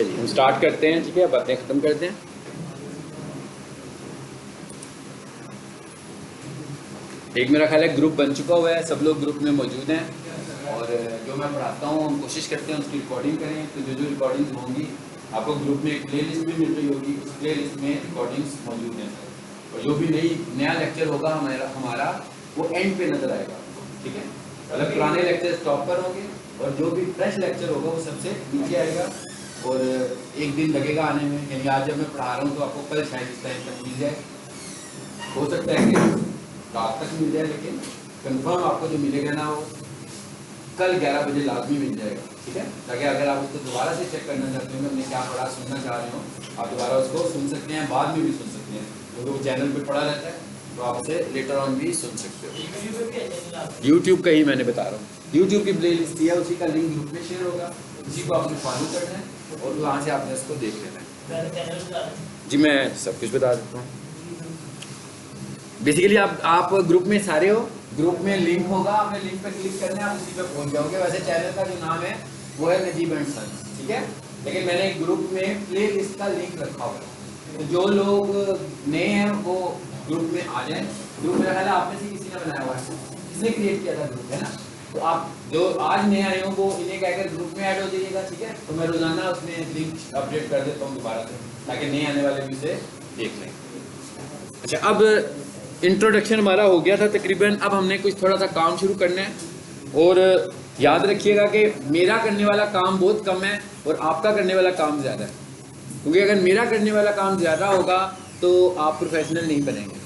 अच्छा जी, हम स्टार्ट करते हैं। ठीक है, बातें ख़त्म करते हैं। एक मेरा ख्याल है ग्रुप बन चुका हुआ है, सब लोग ग्रुप में मौजूद हैं और जो मैं पढ़ाता हूँ हम कोशिश करते हैं उसकी रिकॉर्डिंग करें। तो जो जो रिकॉर्डिंग्स होंगी आपको ग्रुप में एक प्ले लिस्ट भी मिल रही होगी, उस प्ले लिस्ट में रिकॉर्डिंग्स मौजूद हैं और जो भी नया लेक्चर होगा हमारा वो एंड पे नज़र आएगा। ठीक है, मतलब पुराने लेक्चर टॉप पर होंगे और जो भी फ्रेश लेक्चर होगा वो सबसे नीचे आएगा और एक दिन लगेगा आने में। यानी आज जब मैं पढ़ा रहा हूँ तो आपको कल शायद इस टाइम तक मिल जाए, हो सकता है कि रात तक मिल जाए, लेकिन कंफर्म आपको जो मिलेगा ना वो कल 11 बजे लाजमी मिल जाएगा। ठीक है, ताकि अगर आप उसको दोबारा से चेक करना चाहते हो, हमने क्या पढ़ा, सुनना चाह रहे हो, आप दोबारा उसको सुन सकते हैं, बाद में भी सुन सकते हैं क्योंकि वो चैनल पे पढ़ा रहता है तो आप उसे लेटर ऑन भी सुन सकते हो। यूट्यूब का ही मैंने बता रहा हूँ, यूट्यूब की प्ले लिस्ट है, उसी का लिंक ग्रुप में शेयर होगा, उसी को आपने फॉलो करना है और वहाँ से आपने उसको देख लेना है। जी मैं सब कुछ बता देता हूँ। बेसिकली आप ग्रुप में सारे हो, ग्रुप में लिंक होगा, आपने लिंक पे क्लिक करना है, आप उसी पे पहुंच जाओगे। वैसे चैनल का जो नाम है वो है नजीब एंड सन्स। ठीक है, लेकिन मैंने ग्रुप में प्ले लिस्ट का लिंक रखा हुआ है, तो जो लोग नए हैं वो ग्रुप में आ जाएं। ग्रुप मेरा ख्याल है आप में से किसी ने बनाया हुआ है, किसने क्रिएट किया था ग्रुप, है ना? तो आप जो आज नए आए हो वो इन्हें कहकर ग्रुप में ऐड हो जाइएगा। ठीक है, तो मैं रोजाना उसमें लिंक अपडेट कर देता हूँ दोबारा से, ताकि नए आने वाले भी उसे देख लें। अच्छा, अब इंट्रोडक्शन हमारा हो गया था तकरीबन, अब हमने कुछ थोड़ा सा काम शुरू करना है और याद रखिएगा कि मेरा करने वाला काम बहुत कम है और आपका करने वाला काम ज़्यादा है, क्योंकि अगर मेरा करने वाला काम ज़्यादा होगा तो आप प्रोफेशनल नहीं बनेंगे,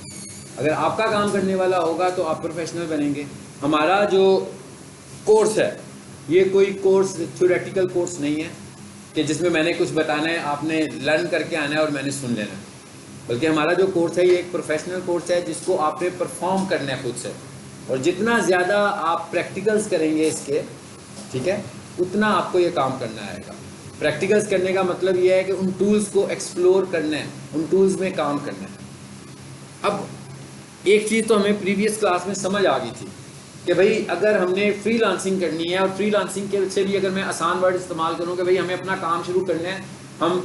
अगर आपका काम करने वाला होगा तो आप प्रोफेशनल बनेंगे। हमारा जो कोर्स है ये कोई कोर्स थ्योरेटिकल कोर्स नहीं है कि जिसमें मैंने कुछ बताना है, आपने लर्न करके आना है और मैंने सुन लेना है, बल्कि हमारा जो कोर्स है ये एक प्रोफेशनल कोर्स है जिसको आपने परफॉर्म करना है खुद से, और जितना ज़्यादा आप प्रैक्टिकल्स करेंगे इसके, ठीक है, उतना आपको ये काम करना आएगा। प्रैक्टिकल्स करने का मतलब ये है कि उन टूल्स को एक्सप्लोर करना है, उन टूल्स में काम करना है। अब एक चीज़ तो हमें प्रीवियस क्लास में समझ आ गई थी कि भाई अगर हमने फ्रीलांसिंग करनी है, और फ्रीलांसिंग के से भी अगर मैं आसान वर्ड इस्तेमाल करूँ कि भाई हमें अपना काम शुरू करना है, हम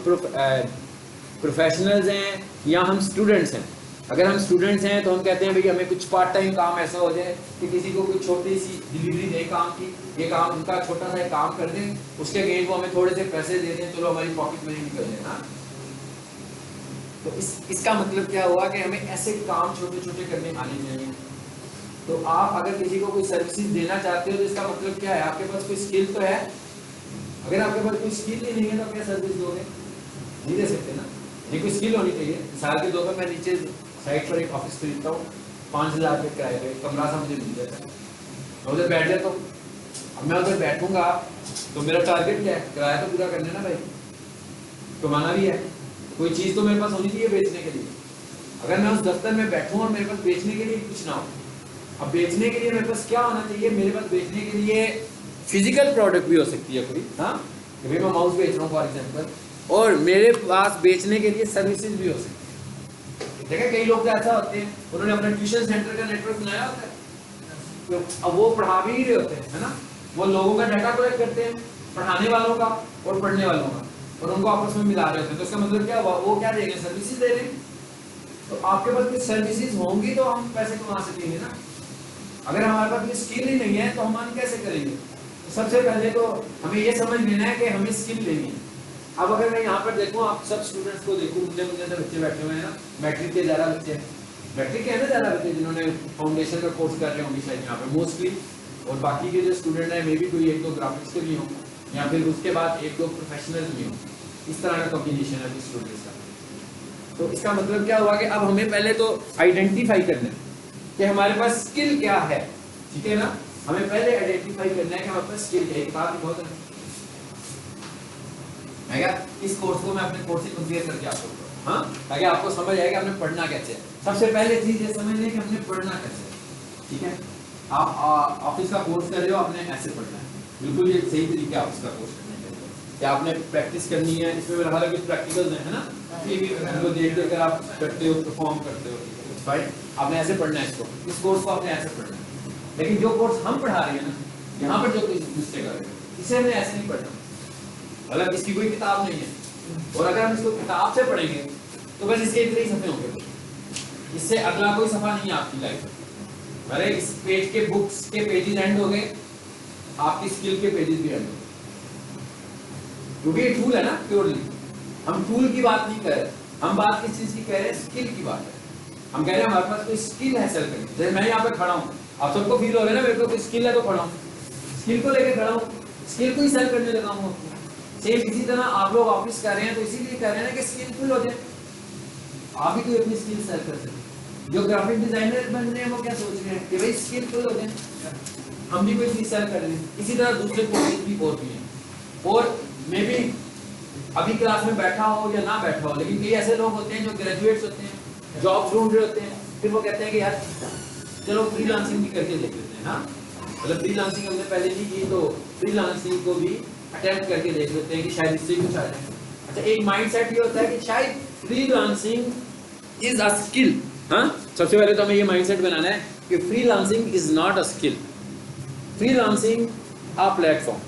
प्रोफेशनल्स हैं या हम स्टूडेंट्स हैं। अगर हम स्टूडेंट्स हैं तो हम कहते हैं भाई हमें कुछ पार्ट टाइम काम ऐसा हो जाए कि किसी को कुछ छोटी सी डिलीवरी दे काम की, ये काम उनका छोटा सा काम कर दें, उसके अगेन वो हमें थोड़े से पैसे दे दें, चलो हमारी पॉकेट मनी निकल जाए ना। तो इसका मतलब क्या हुआ कि हमें ऐसे काम छोटे छोटे करने आने चाहिए। तो आप अगर किसी को कोई सर्विसेज देना चाहते हो तो इसका मतलब क्या है, आपके पास कोई स्किल तो है। अगर आपके पास कोई स्किल ही नहीं है तो क्या सर्विस दोगे? नहीं दे सकते ना, ये कोई स्किल होनी चाहिए। मिसाल के तौर पर मैं नीचे साइट पर एक ऑफिस खरीदता हूँ, 5,000 रुपये किराए पे, कमरा सा मुझे मिल जाता है, मैं उधर बैठ जाता हूँ। अब मैं उधर बैठूंगा तो मेरा टारगेट क्या है? किराया तो पूरा करना ना भाई, कमाना भी है, कोई चीज़ तो मेरे पास होनी चाहिए बेचने के लिए। अगर मैं उस दफ्तर में बैठूँ और मेरे पास बेचने के लिए कुछ ना हो, अब बेचने के लिए मेरे पास क्या होना चाहिए? मेरे पास बेचने के लिए फिजिकल प्रोडक्ट भी हो सकती है कोई, हाँ, मैं माउस बेच रहा हूँ फॉर एग्जाम्पल, और मेरे पास बेचने के लिए सर्विसेज भी हो सकती है। देखा कई लोग तो ऐसा होते हैं, उन्होंने अपना ट्यूशन सेंटर का नेटवर्क बनाया होता है, तो अब वो पढ़ा भी रहे होते हैं, है ना, वो लोगों का डाटा कलेक्ट करते हैं, पढ़ाने वालों का और पढ़ने वालों का, और उनको आपस में मिला रहे होते हैं। तो इसका मतलब क्या हुआ? वो क्या देंगे? सर्विसेज दे रहे हैं। तो आपके पास कुछ सर्विसेज होंगी तो हम पैसे कमा सकेंगे ना। अगर हमारे पास कोई स्किल ही नहीं है तो हम अर्न कैसे करेंगे? तो सबसे पहले तो हमें ये समझ लेना है कि हमें स्किल लेनी है। अब अगर मैं यहाँ पर देखूँ, आप सब स्टूडेंट्स को देखूँ, मुझे से बच्चे बैठे हुए हैं ना, मैट्रिक के ज़्यादा बच्चे हैं, मैट्रिक के हैं ना ज़्यादा बच्चे जिन्होंने फाउंडेशन का कोर्स कर रहे होंगे शायद यहाँ पे मोस्टली, और बाकी के जो स्टूडेंट हैं मे भी कोई एक दो ग्राफिक्स के भी हों या फिर उसके बाद एक दो प्रोफेशनल भी हों, इस तरह का कॉम्बिनेशन है स्टूडेंट्स का। तो इसका मतलब क्या हुआ कि अब हमें पहले तो आइडेंटिफाई करना है कि हमारे पास स्किल क्या है। ठीक है ना, हमें पहले आइडेंटिफाई करना है कि हमारे पास स्किल है। किताब बहुत है, मैं क्या इस कोर्स को मैं अपने कोर्स से कंपेयर करके आपको, हाँ, ताकि आपको समझ आएगा हमने पढ़ना कैसे है। सबसे पहले चीज ये समझ लें कि हमने पढ़ना कैसे है। ठीक है, आप ऑफिस का कोर्स कर रहे हो, आपने ऐसे पढ़ना है, बिल्कुल ये सही तरीका है ऑफिस का कोर्स करने के लिए। क्या आपने प्रैक्टिस करनी है, इसमें मेरा हालांकि कुछ प्रैक्टिकल्स हैं, है ना, उनको देख देख कर आप करते हो, परफॉर्म करते हो, फाइन, आपने ऐसे पढ़ना है इसको, इस कोर्स को आपने ऐसे पढ़ना है। लेकिन जो कोर्स हम पढ़ा रहे हैं ना, यहाँ पर जो कोई मिस्टेक आ रही है, इसे हमने ऐसे नहीं पढ़ना। मतलब इसकी कोई किताब नहीं है। और अगर हम इसको किताब से पढ़ेंगे तो बस इसके इतने ही सफ़े होंगे, इससे अगला कोई सफ़ा नहीं है आपकी लाइफ में। अरे इस पेज के बुक्स के पेजेस एंड हो गए, आपकी स्किल के पेजेस भी एंड हो गए, क्योंकि ये टूल है ना प्योरली। हम टूल की बात नहीं कर रहे, हम बात किस चीज़ की कह रहे हैं, स्किल की बात है। हम कह रहे हैं हमारे पास कोई स्किल है सेल करने। जैसे मैं यहाँ पे खड़ा हूँ, आप सबको फील हो रहा है ना मेरे को कोई स्किल है तो खड़ा हूँ, स्किल को लेकर खड़ा हूँ, स्किल को ही सेल करने लगा हूँ। सेम इसी तरह आप लोग ऑफिस कर रहे हैं तो इसीलिए कर रहे हैं कि स्किलफुल हो जाए, आप भी कोई अपनी स्किल सेल कर सकें। जो ग्राफिक डिजाइनर बन रहे हैं वो क्या सोच रहे हैं कि भाई स्किलफुल हो जाए, हम भी कोई चीज सेल कर रहे हैं। इसी तरह दूसरे कोर्सेज भी और भी हैं। और मे भी अभी क्लास में बैठा हो या ना बैठा हो, लेकिन कई ऐसे लोग होते हैं जो ग्रेजुएट्स होते हैं, जॉब ढूंढ रहे होते हैं, फिर वो कहते हैं कि यार चलो फ्रीलांसिंग भी करके देख लेते हैं। हाँ, मतलब फ्रीलांसिंग हमने पहले नहीं की तो फ्रीलांसिंग को भी अटेम्प्ट करके देख लेते हैं कि शायद इससे कुछ आ जाए। अच्छा, एक माइंडसेट ये होता है कि शायद फ्रीलांसिंग इज अ स्किल। हाँ, सबसे पहले तो हमें ये माइंडसेट बनाना है कि freelancing is not a skill, freelancing a platform.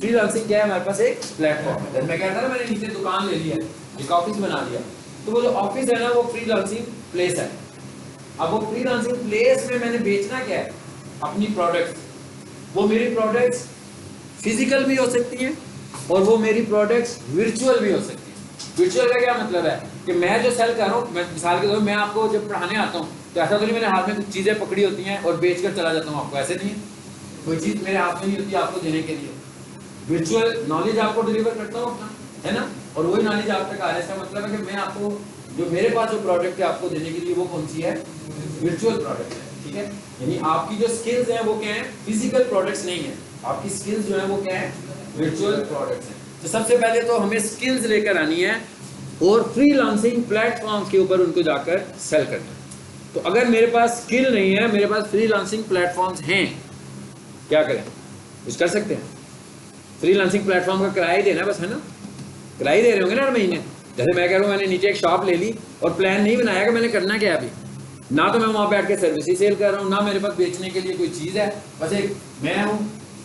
Freelancing क्या है, हमारे पास एक प्लेटफॉर्म है। मैं कहता था मैंने नीचे दुकान ले लिया, एक ऑफिस बना लिया, तो वो जो ऑफिस है ना वो फ्रीलांसिंग प्लेस है। अब वो फ्रीलांसिंग प्लेस में मैंने बेचना क्या है, अपनी प्रोडक्ट्स। वो मेरी प्रोडक्ट्स फिजिकल भी हो सकती हैं और वो मेरी प्रोडक्ट्स वर्चुअल भी हो सकती हैं। वर्चुअल का क्या मतलब है कि मैं जो सेल कर रहा हूँ, मैं मिसाल के तौर पर मैं आपको जब पढ़ाने आता हूँ तो ऐसा तो नहीं मैंने हाथ में कुछ चीज़ें पकड़ी होती हैं और बेच कर चला जाता हूँ आपको, ऐसे नहीं है। कोई चीज़ मेरे हाथ में नहीं होती आपको देने के लिए, वर्चुअल नॉलेज आपको डिलीवर करता हूँ अपना, है ना, और वही नॉलेज आप तक आ रहा है। इसका मतलब है कि मैं आपको जो मेरे पास जो प्रोडक्ट है आपको देने के लिए वो कौन सी है, वर्चुअल प्रोडक्ट है। ठीक है, यानी आपकी जो स्किल्स हैं वो क्या है, फिजिकल प्रोडक्ट्स नहीं है, आपकी स्किल्स जो है वो क्या है, वर्चुअल प्रोडक्ट्स हैं। तो सबसे पहले तो हमें स्किल्स लेकर आनी है और फ्रीलांसिंग प्लेटफॉर्म्स के ऊपर उनको जाकर सेल करना है। तो अगर मेरे पास स्किल नहीं है, मेरे पास फ्रीलांसिंग प्लेटफॉर्म्स हैं, क्या करें, कुछ कर सकते हैं। फ्रीलांसिंग प्लेटफॉर्म का किराया देना बस, है ना, किराया दे रहे होंगे ना हर महीने। जैसे मैं कह रहा हूँ मैंने नीचे एक शॉप ले ली और प्लान नहीं बनाया कि मैंने करना क्या है अभी, ना तो मैं वहाँ बैठ के सर्विस ही सेल कर रहा हूँ, ना मेरे पास बेचने के लिए कोई चीज़ है, बस एक मैं हूँ,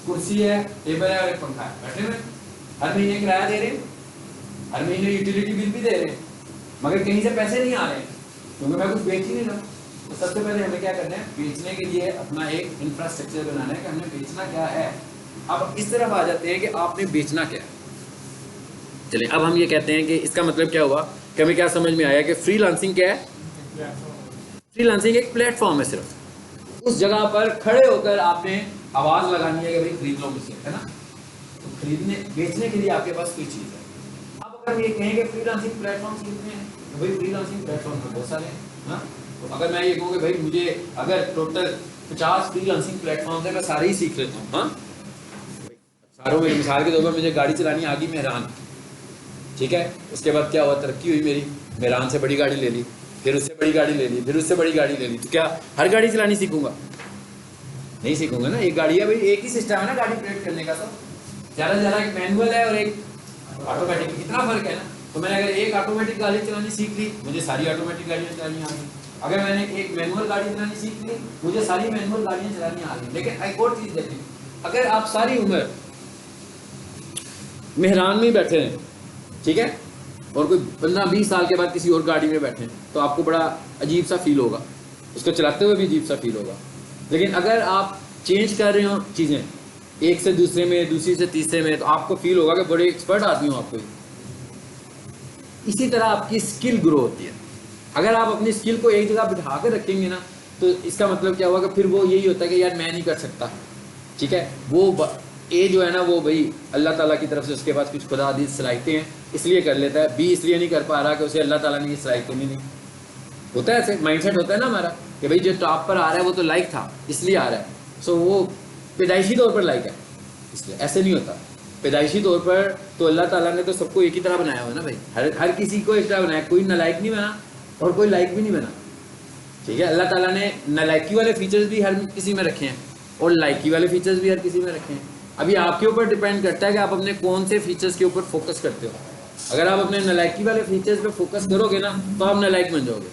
कुर्सी है, टेबल है और एक पंखा है, बैठे हुए हर महीने किराया दे रहे हैं, हर महीने यूटिलिटी बिल भी दे रहे हैं, मगर कहीं से पैसे नहीं आ रहे हैं क्योंकि मैं कुछ बेच ही नहीं रहा। तो सबसे पहले हमें क्या करना है, बेचने के लिए अपना एक इंफ्रास्ट्रक्चर बनाना है कि हमने बेचना क्या है। अब इस तरफ आ जाते हैं कि आपने बेचना क्या है। चलिए अब हम ये कहते हैं कि इसका मतलब क्या हुआ कि हमें क्या समझ में आया कि फ्रीलांसिंग क्या है, फ्रीलांसिंग एक प्लेटफॉर्म है, सिर्फ उस जगह पर खड़े होकर आपने आवाज़ लगानी है कि भाई खरीद लो मुझसे, है ना। तो खरीदने बेचने के लिए आपके पास कोई चीज़ है। अब अगर हम ये कहें कि फ्रीलांसिंग प्लेटफॉर्म कितने हैं, तो भाई फ्रीलांसिंग प्लेटफॉर्म तो बहुत सारे हैं। हाँ, तो अगर मैं ये कहूँ कि भाई मुझे अगर टोटल 50 फ्रीलांसिंग प्लेटफॉर्म है, मैं सारे ही सीख लेता हूँ, हाँ सारों में, मिसाल के तौर पर मुझे गाड़ी चलानी आ गई मेहरान, ठीक है, उसके बाद क्या हुआ, तरक्की हुई मेरी, मेहरान से बड़ी गाड़ी ले ली, फिर उससे बड़ी गाड़ी ले ली, फिर उससे बड़ी गाड़ी ले ली, तो क्या हर गाड़ी चलानी सीखूंगा, नहीं सीखूंगा ना। एक गाड़ी है भाई, एक ही सिस्टम है ना गाड़ी ऑपरेट करने का, तो ज़्यादा से ज़्यादा एक मैनुअल है और एक ऑटोमेटिक, कितना फर्क है ना। तो मैंने अगर एक ऑटोमेटिक गाड़ी चलानी सीख ली, मुझे सारी ऑटोमेटिक गाड़ियाँ चलानी आ गई। अगर मैंने एक मैनुअल गाड़ी चलानी सीख ली, मुझे सारी मैनुअल गाड़ियाँ चलानी आ गई। लेकिन एक और चीज़ देखिए, अगर आप सारी उम्र मेहरान में बैठे हैं, ठीक है, और कोई 15-20 साल के बाद किसी और गाड़ी में बैठे हैं, तो आपको बड़ा अजीब सा फील होगा, उसको चलाते हुए भी अजीब सा फील होगा। लेकिन अगर आप चेंज कर रहे हो चीज़ें एक से दूसरे में, दूसरी से तीसरे में, तो आपको फील होगा कि बड़े एक्सपर्ट आदमी हो आपको। इसी तरह आपकी स्किल ग्रो होती है। अगर आप अपनी स्किल को एक जगह बिठा कर रखेंगे ना, तो इसका मतलब क्या हुआ कि फिर वो यही होता है कि यार मैं नहीं कर सकता, ठीक है, वो ए जो है ना वो भाई अल्लाह ताला की तरफ से उसके पास कुछ खुदा दी सलाहियतें हैं इसलिए कर लेता है, बी इसलिए नहीं कर पा रहा कि उसे अल्लाह ताला ने ये सलाहियतें नहीं दी। होता है ऐसे माइंडसेट होता है ना हमारा कि भाई जो टॉप पर आ रहा है वो तो लाइक था इसलिए आ रहा है, सो वो पैदाइशी तौर पर लाइक है, इसलिए ऐसे नहीं होता। पैदाइशी तौर पर तो अल्लाह ताला ने तो सबको एक ही तरह बनाया हुआ ना भाई, हर किसी को एक तरह बनाया, कोई नालायक नहीं बना और कोई लाइक भी नहीं बना, ठीक है। अल्लाह ताला ने नालायकी वाले फीचर्स भी हर किसी में रखे हैं और लाइकी वाले फीचर्स भी हर किसी में रखे हैं। अभी आपके ऊपर डिपेंड करता है कि आप अपने कौन से फीचर्स के ऊपर फोकस करते हो। अगर आप अपने नालायकी वाले फीचर्स पे फोकस करोगे ना तो आप नालायक बन जाओगे।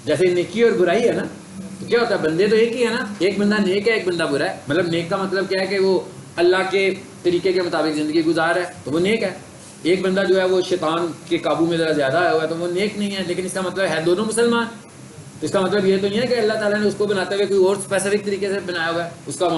जैसे नेकी और बुराई है ना, तो क्या होता है, बंदे तो एक ही है ना, एक बंदा नेक है एक बंदा बुरा है। मतलब नेक का मतलब क्या है कि वो अल्लाह के तरीके के मुताबिक ज़िंदगी गुजार है तो वो नेक है। एक बंदा जो है वो शैतान के काबू में ज़रा ज़्यादा आया हुआ है तो वो नेक नहीं है। लेकिन इसका मतलब है दोनों मुसलमान। तो इसका मतलब ये तो नहीं है कि अल्लाह ताला ने उसको बनाते हुए कोई और स्पेसिफिक तरीके से बनाया हुआ है। उसका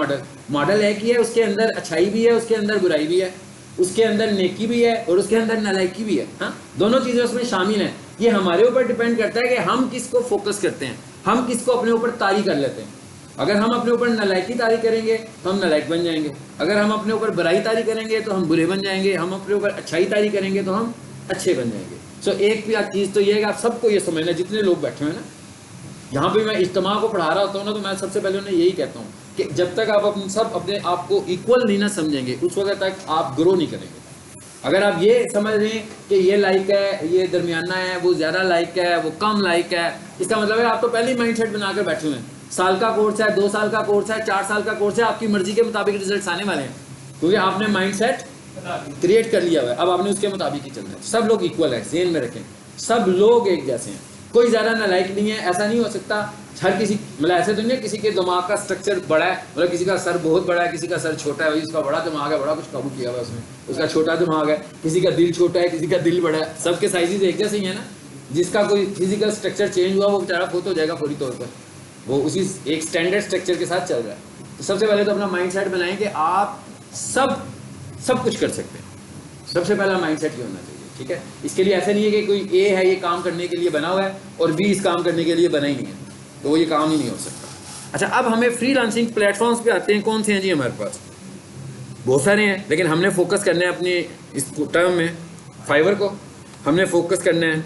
मॉडल एक ही है, उसके अंदर अच्छाई भी है, उसके अंदर बुराई भी है, उसके अंदर नेकी भी है और उसके अंदर नालायकी भी है। हाँ, दोनों चीज़ें उसमें शामिल हैं। ये हमारे ऊपर डिपेंड करता है कि हम किसको फोकस करते हैं, हम किसको अपने ऊपर तारी कर लेते हैं। अगर हम अपने ऊपर नालायकी तारी करेंगे तो हम नालायक बन जाएंगे, अगर हम अपने ऊपर बुराई तारी करेंगे तो हम बुरे बन जाएंगे, हम अपने ऊपर अच्छाई तारी करेंगे तो हम अच्छे बन जाएंगे। सो एक चीज़ तो ये है कि आप सबको ये समझना, जितने लोग बैठे हुए हैं ना, यहाँ पे मैं इज्तिमा को पढ़ा रहा होता हूँ ना, तो मैं सबसे पहले उन्हें यही कहता हूँ कि जब तक आप अपने आप को इक्वल नहीं ना समझेंगे उस वक्त तक आप ग्रो नहीं करेंगे। अगर आप ये समझ रहे हैं कि ये लाइक है, ये दरमियाना है, वो ज़्यादा लाइक है, वो कम लाइक है, इसका मतलब है आप तो पहले ही माइंड सेट बनाकर बैठे हुए हैं। साल का कोर्स है, 2 साल का कोर्स है, 4 साल का कोर्स है, आपकी मर्जी के मुताबिक रिजल्ट आने वाले हैं क्योंकि आपने माइंड सेट क्रिएट कर लिया हुआ है। अब आपने उसके मुताबिक ही चलना है। सब लोग इक्वल है, ज़हन में रखें, सब लोग एक जैसे हैं, कोई ज़्यादा नालायक नहीं है। ऐसा नहीं हो सकता हर किसी, मतलब ऐसे तो नहीं है किसी के दिमाग का स्ट्रक्चर बड़ा है, मतलब किसी का सर बहुत बड़ा है, किसी का सर छोटा है, उसका बड़ा दिमाग है, बड़ा कुछ काबू किया हुआ है उसमें, उसका छोटा दिमाग है, किसी का दिल छोटा है, किसी का दिल बड़ा है, सबके साइजेज एक जैसे ही है ना। जिसका कोई फिजिकल स्ट्रक्चर चेंज हुआ वो बेचारा फोत हो जाएगा पूरी तौर पर, वो उसी एक स्टैंडर्ड स्ट्रक्चर के साथ चल रहा है। तो सबसे पहले तो अपना माइंड सेट बनाएं कि आप सब कुछ कर सकते हैं। सबसे पहला माइंड सेट ये होना चाहिए, ठीक है। इसके लिए ऐसा नहीं है कि कोई ए है ये काम करने के लिए बना हुआ है और बी इस काम करने के लिए बना ही नहीं है, तो वो ये काम ही नहीं हो सकता। अच्छा, अब हमें फ्रीलांसिंग प्लेटफॉर्म्स पे आते हैं। कौन से हैं जी? हमारे पास बहुत सारे हैं, लेकिन हमने फोकस करना है अपनी इस टर्म में फाइवर को, हमने फोकस करना है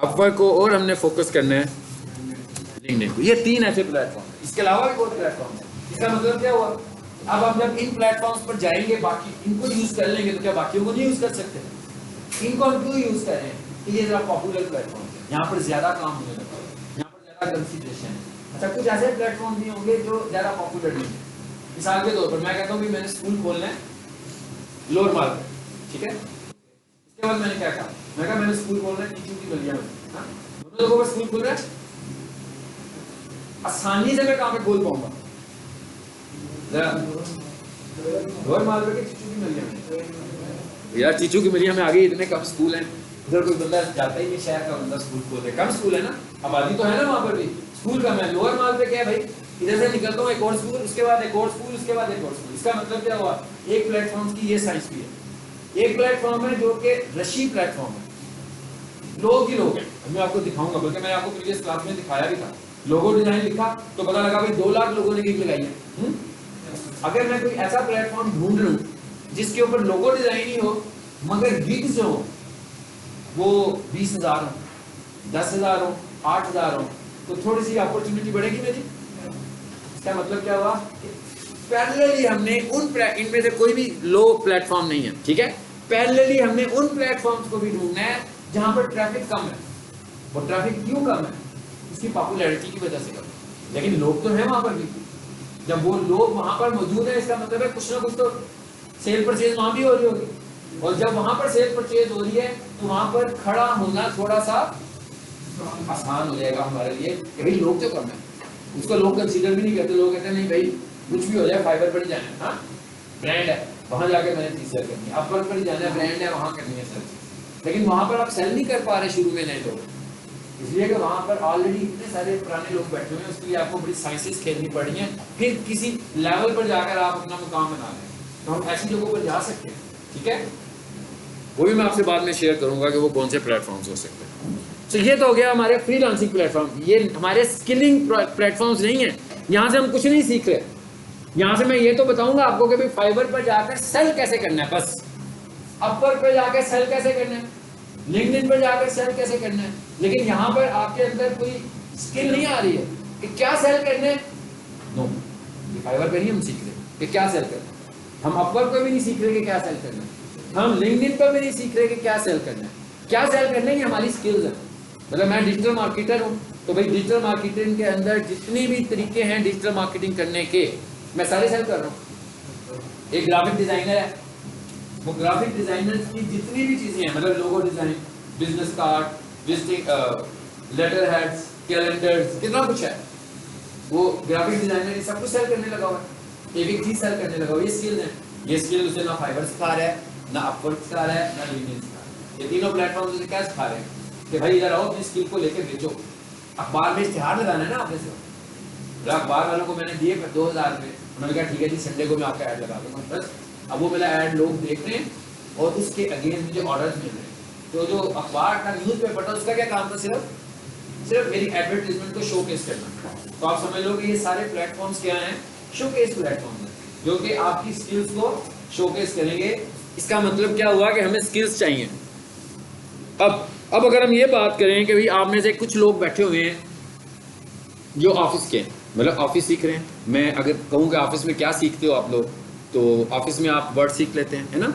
अपवर्क को, और हमने फोकस करना है लिंक्डइन को। ये 3 ऐसे प्लेटफॉर्म है, इसके अलावा भी बहुत प्लेटफॉर्म है। इसका मतलब क्या हुआ? अब हम जब इन प्लेटफॉर्म्स पर जाएंगे, बाकी इनको यूज़ कर लेंगे, तो क्या बाकियों को नहीं यूज़ कर सकते? इनको हम क्यों यूज़ कर रहे हैं कि ये ज़रा पॉपुलर प्लेटफॉर्म है, यहाँ पर ज़्यादा काम होने लगा है, यहाँ पर ज़्यादा कंसिडरेशन है। अच्छा, कुछ ऐसे प्लेटफॉर्म भी होंगे जो ज़्यादा पॉपुलर नहीं है। मिसाल के तौर पर मैं कहता हूँ कि मैंने स्कूल खोलना है लोअर मार्ग में, ठीक है। इसके बाद मैंने क्या कहा? मैं कहा मैंने स्कूल खोलना है टीचिंग की गलियां में। दोनों जगहों पर स्कूल खोल रहा है, आसानी से मैं कहाँ पे खोल पाऊंगा? लोअर मार्ग के चीचू की गलियां में। यार चीचू की मिलिया में आगे इतने कम स्कूल हैं, उधर कोई बंदा जाता ही नहीं, शहर का बंदा स्कूल खोल रहे, कम स्कूल है ना, आबादी तो है ना वहाँ पर भी, स्कूल कम है। लोअर माल पे क्या है भाई, इधर से निकलता हूँ एक और स्कूल, उसके बाद एक और स्कूल, उसके बाद एक और स्कूल। इसका मतलब क्या हुआ? एक प्लेटफॉर्म की ये साइंस भी है। एक प्लेटफॉर्म है जो कि रशी प्लेटफॉर्म है, लोग ही लोग हैं। मैं आपको दिखाऊंगा, बल्कि मैंने आपको प्रीवियस क्लास में दिखाया भी था। लोगो डिजाइन लिखा तो पता लगा भाई 2 लाख लोगों ने गिग लगाई है। अगर मैं कोई ऐसा प्लेटफॉर्म ढूंढ लूँ जिसके ऊपर लोगो डिजाइन ही हो मगर गिग्स हो वो 20,000 हो, 10,000 हो, 8,000 हो, तो थोड़ी सी अपॉर्चुनिटी बढ़ेगी मेरी। इसका मतलब क्या हुआ? पैरेलली हमने इनमें से कोई भी लो प्लेटफॉर्म नहीं है, ठीक है। पैरेलली हमने उन प्लेटफॉर्म्स को भी ढूंढना है जहां पर ट्रैफिक कम है। वो ट्रैफिक क्यों कम है? उसकी पॉपुलैरिटी की वजह से कम है, लेकिन लोग तो हैं वहां पर भी। जब वो लोग वहां पर मौजूद है, इसका मतलब है कुछ ना कुछ तो सेल परचेज वहां भी हो रही होगी, और जब वहां पर सेल परचेज हो रही है तो वहां पर खड़ा होना थोड़ा सा आसान हो जाएगा हमारे लिए कि भाई लोग तो कम है। उसको लोग कंसीडर भी नहीं करते, लोग कहते हैं नहीं भाई कुछ भी हो जाए फाइबर पर ही जाना है, हाँ ब्रांड है वहां जाके मैंने चीज सेल करनी है, अपवर्क पर ही जाना है, ब्रांड है वहां करनी है सर। लेकिन वहां पर आप सेल नहीं कर पा रहे शुरू में नए लोग, इसलिए कि वहां पर ऑलरेडी इतने सारे पुराने लोग बैठे हुए हैं, उसके लिए आपको बड़ी साइंसेस खेलनी पड़ी हैं, फिर किसी लेवल पर जाकर आप अपना मुकाम बना लें। तो हम ऐसी जगहों पर जा सकते हैं, ठीक है। वो भी मैं आपसे बाद में शेयर करूंगा कि वो कौन से प्लेटफॉर्म्स हो सकते हैं। तो ये तो हो गया हमारे फ्रीलांसिंग प्लेटफॉर्म। ये हमारे स्किलिंग प्लेटफॉर्म्स नहीं है, यहाँ से हम कुछ नहीं सीख रहे। यहाँ से मैं ये तो बताऊंगा आपको कि भाई फाइबर पर जाकर सेल कैसे करना है, बस अपवर्क पर जाकर सेल कैसे करना है, लिंक्डइन पर जाकर सेल कैसे करना है। लेकिन यहाँ पर आपके अंदर कोई स्किल नहीं आ रही है कि क्या सेल करना है। नो, फाइबर पर नहीं हम सीख रहे कि क्या सेल करना है, हम अपवर्क पर भी नहीं सीख रहे कि क्या सेल करना है, हम लिंक्डइन पर भी नहीं सीख रहे कि क्या सेल करना है। क्या सेल करना है ये हमारी स्किल्स है। मतलब मैं डिजिटल मार्केटर हूँ, तो भाई डिजिटल मार्केटिंग के अंदर जितने भी तरीके हैं डिजिटल मार्केटिंग करने के, मैं सारे सेल कर रहा हूँ। एक ग्राफिक डिजाइनर है, वो ग्राफिक डिजाइनर की जितनी भी चीजें हैं, मतलब logo design, business card, visiting letter heads, calendars, कितना कुछ है, वो ग्राफिक डिजाइनर सब कुछ सेल करने लगा हुआ है। एक एक चीज सेल करने लगा, ये स्किल्स हैं। ये स्किल उसे ना फाइवर सिखा रहा है, ना अपवर्क सिखा रहा है, ना लिंक्डइन सिखा रहा है। ये तीनों प्लेटफॉर्म उसे क्या सिखा रहे हैं कि भाई इधर आओ, अपनी स्किल को लेकर बेचो। अखबार में इश्तिहार लगाना है ना आपने से, अखबार वालों को मैंने दिए 2000 में, उन्होंने कहा ठीक है जी संडे को मैं आपका ऐड लगा दूंगा, बस। अब वो मेरा ऐड लोग देख रहे हैं और उसके अगेंस्ट मुझे ऑर्डर्स मिल रहे हैं। तो जो अखबार का न्यूज़पेपर था उसका क्या काम था, सिर्फ मेरी एडवर्टाइजमेंट को शोकेस करना। तो आप समझ लो कि ये सारे प्लेटफॉर्म्स क्या हैं, शोकेस प्लेटफॉर्म हैं, जो कि आपकी स्किल्स को शोकेस करेंगे। इसका मतलब क्या हुआ कि हमें स्किल्स चाहिए। अब अगर हम ये बात करें कि भाई आप में से कुछ लोग बैठे हुए हैं जो ऑफिस के, मतलब ऑफिस सीख रहे हैं। मैं अगर कहूँ कि ऑफिस में क्या सीखते हो आप लोग, तो ऑफिस में आप वर्ड सीख लेते हैं, है ना।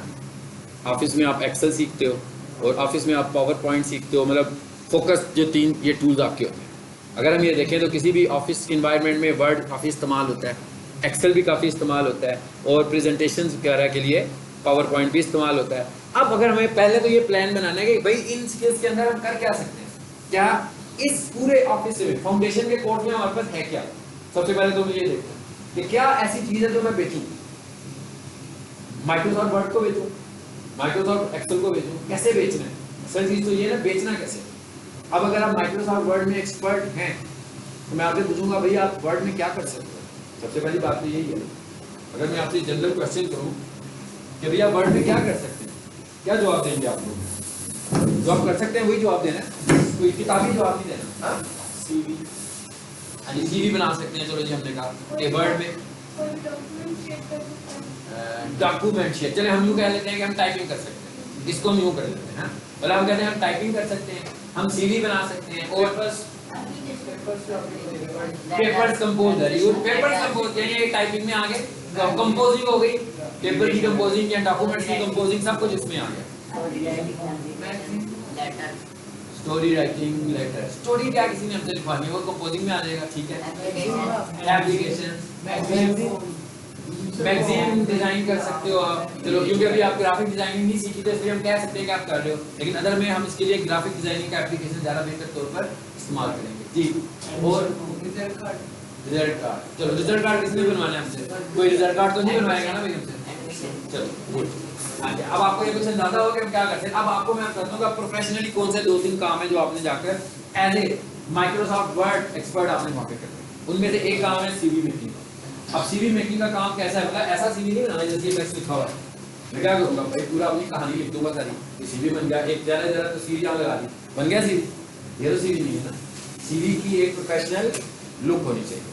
ऑफिस में आप एक्सेल सीखते हो, और ऑफिस में आप पावर पॉइंट सीखते हो, मतलब फोकस, जो तीन ये टूल्स आपके होते हैं। अगर हम ये देखें तो किसी भी ऑफिस इन्वायरमेंट में वर्ड काफ़ी इस्तेमाल होता है, एक्सेल भी काफ़ी इस्तेमाल होता है, और प्रेजेंटेशन वगैरह के लिए पावर पॉइंट भी इस्तेमाल होता है। अब अगर हमें पहले तो ये प्लान बनाना है कि भाई इन स्किल्स के अंदर हम कर क्या सकते हैं, क्या इस पूरे ऑफिस में फाउंडेशन के कोर्स में हमारे पास है क्या। सबसे पहले तो मुझे ये देखना कि क्या ऐसी चीज़ है जो मैं बेचूँ। माइक्रोसॉफ्ट वर्ड को बेचूँ, माइक्रोसॉफ्ट एक्सेल को बेचूँ, कैसे बेचना है। सर चीज़ तो ये ना, बेचना कैसे। अब अगर आप माइक्रोसॉफ्ट वर्ड में एक्सपर्ट हैं तो मैं आपसे पूछूंगा भैया आप वर्ड में क्या कर सकते हो। सबसे पहली बात तो यही है, अगर मैं आपसे जनरल क्वेश्चन करूं कि भैया वर्ड में क्या कर सकते हैं, क्या जवाब देंगे आप लोग। जो आप कर सकते हैं वही जवाब देना, कोई किताबी जवाब नहीं देना। सीवी, सीवी बना सकते हैं, चलो जी हमने कहा कि वर्ड में डॉक्यूमेंट शेयर, चले हम यूँ कह लेते हैं कि हम टाइपिंग कर सकते हैं, इसको हम यूँ कर लेते हैं। मतलब हम कहते हैं हम टाइपिंग कर सकते हैं, हम सीवी बना सकते हैं, और papers composer, you papers compose करेंगे टाइपिंग में आगे, कंपोजिंग हो गई, पेपर की कंपोजिंग या डॉक्यूमेंट्स की कंपोजिंग, सब कुछ इसमें आ गया। स्टोरी राइटिंग, लेटर, स्टोरी क्या किसी ने हमसे लिखवानी है वो कंपोजिंग में आ जाएगा, ठीक है। एप्लीकेशन, मैगजीन डिजाइन कर सकते हो आप, चलो क्योंकि अभी आप ग्राफिक डिजाइनिंग नहीं सीखी तो इसलिए हम कह सकते हैं कि आप कर रहे हो, लेकिन अदर में हम इसके लिए ग्राफिक डिजाइनिंग का एप्लीकेशन ज़्यादा बेहतर तौर पर इस्तेमाल करेंगे जी। और रिजल्ट कार्ड, चलो रिजल्ट कार्ड किसने बनवाना है हमसे, कोई रिजल्ट कार्ड तो नहीं बनवाएगा ना भाई हमसे। चलो गुड, अब आपको ये कुछ अंदाजा होगा कि हम क्या करते हैं। अब आपको मैं बताता हूँ प्रोफेशनली कौन से 2-3 काम है जो आपने जाकर as a Microsoft Word expert आपने वहाँ पे करना है। उनमें से एक काम है सीवी मेकिंग। अब सीवी मेकिंग का काम कैसा है, मतलब ऐसा सीवी नहीं बनाना जैसे टेक्स्ट लिखा हुआ है। मैं क्या करूँगा भाई, पूरा अपनी कहानी लिख दूंगा सारी, सीवी बन गया, एक जरा तस्वीर यहाँ लगा दी, बन गया सीवी। ये तो सीवी नहीं है ना, सीवी की एक प्रोफेशनल लुक होनी चाहिए।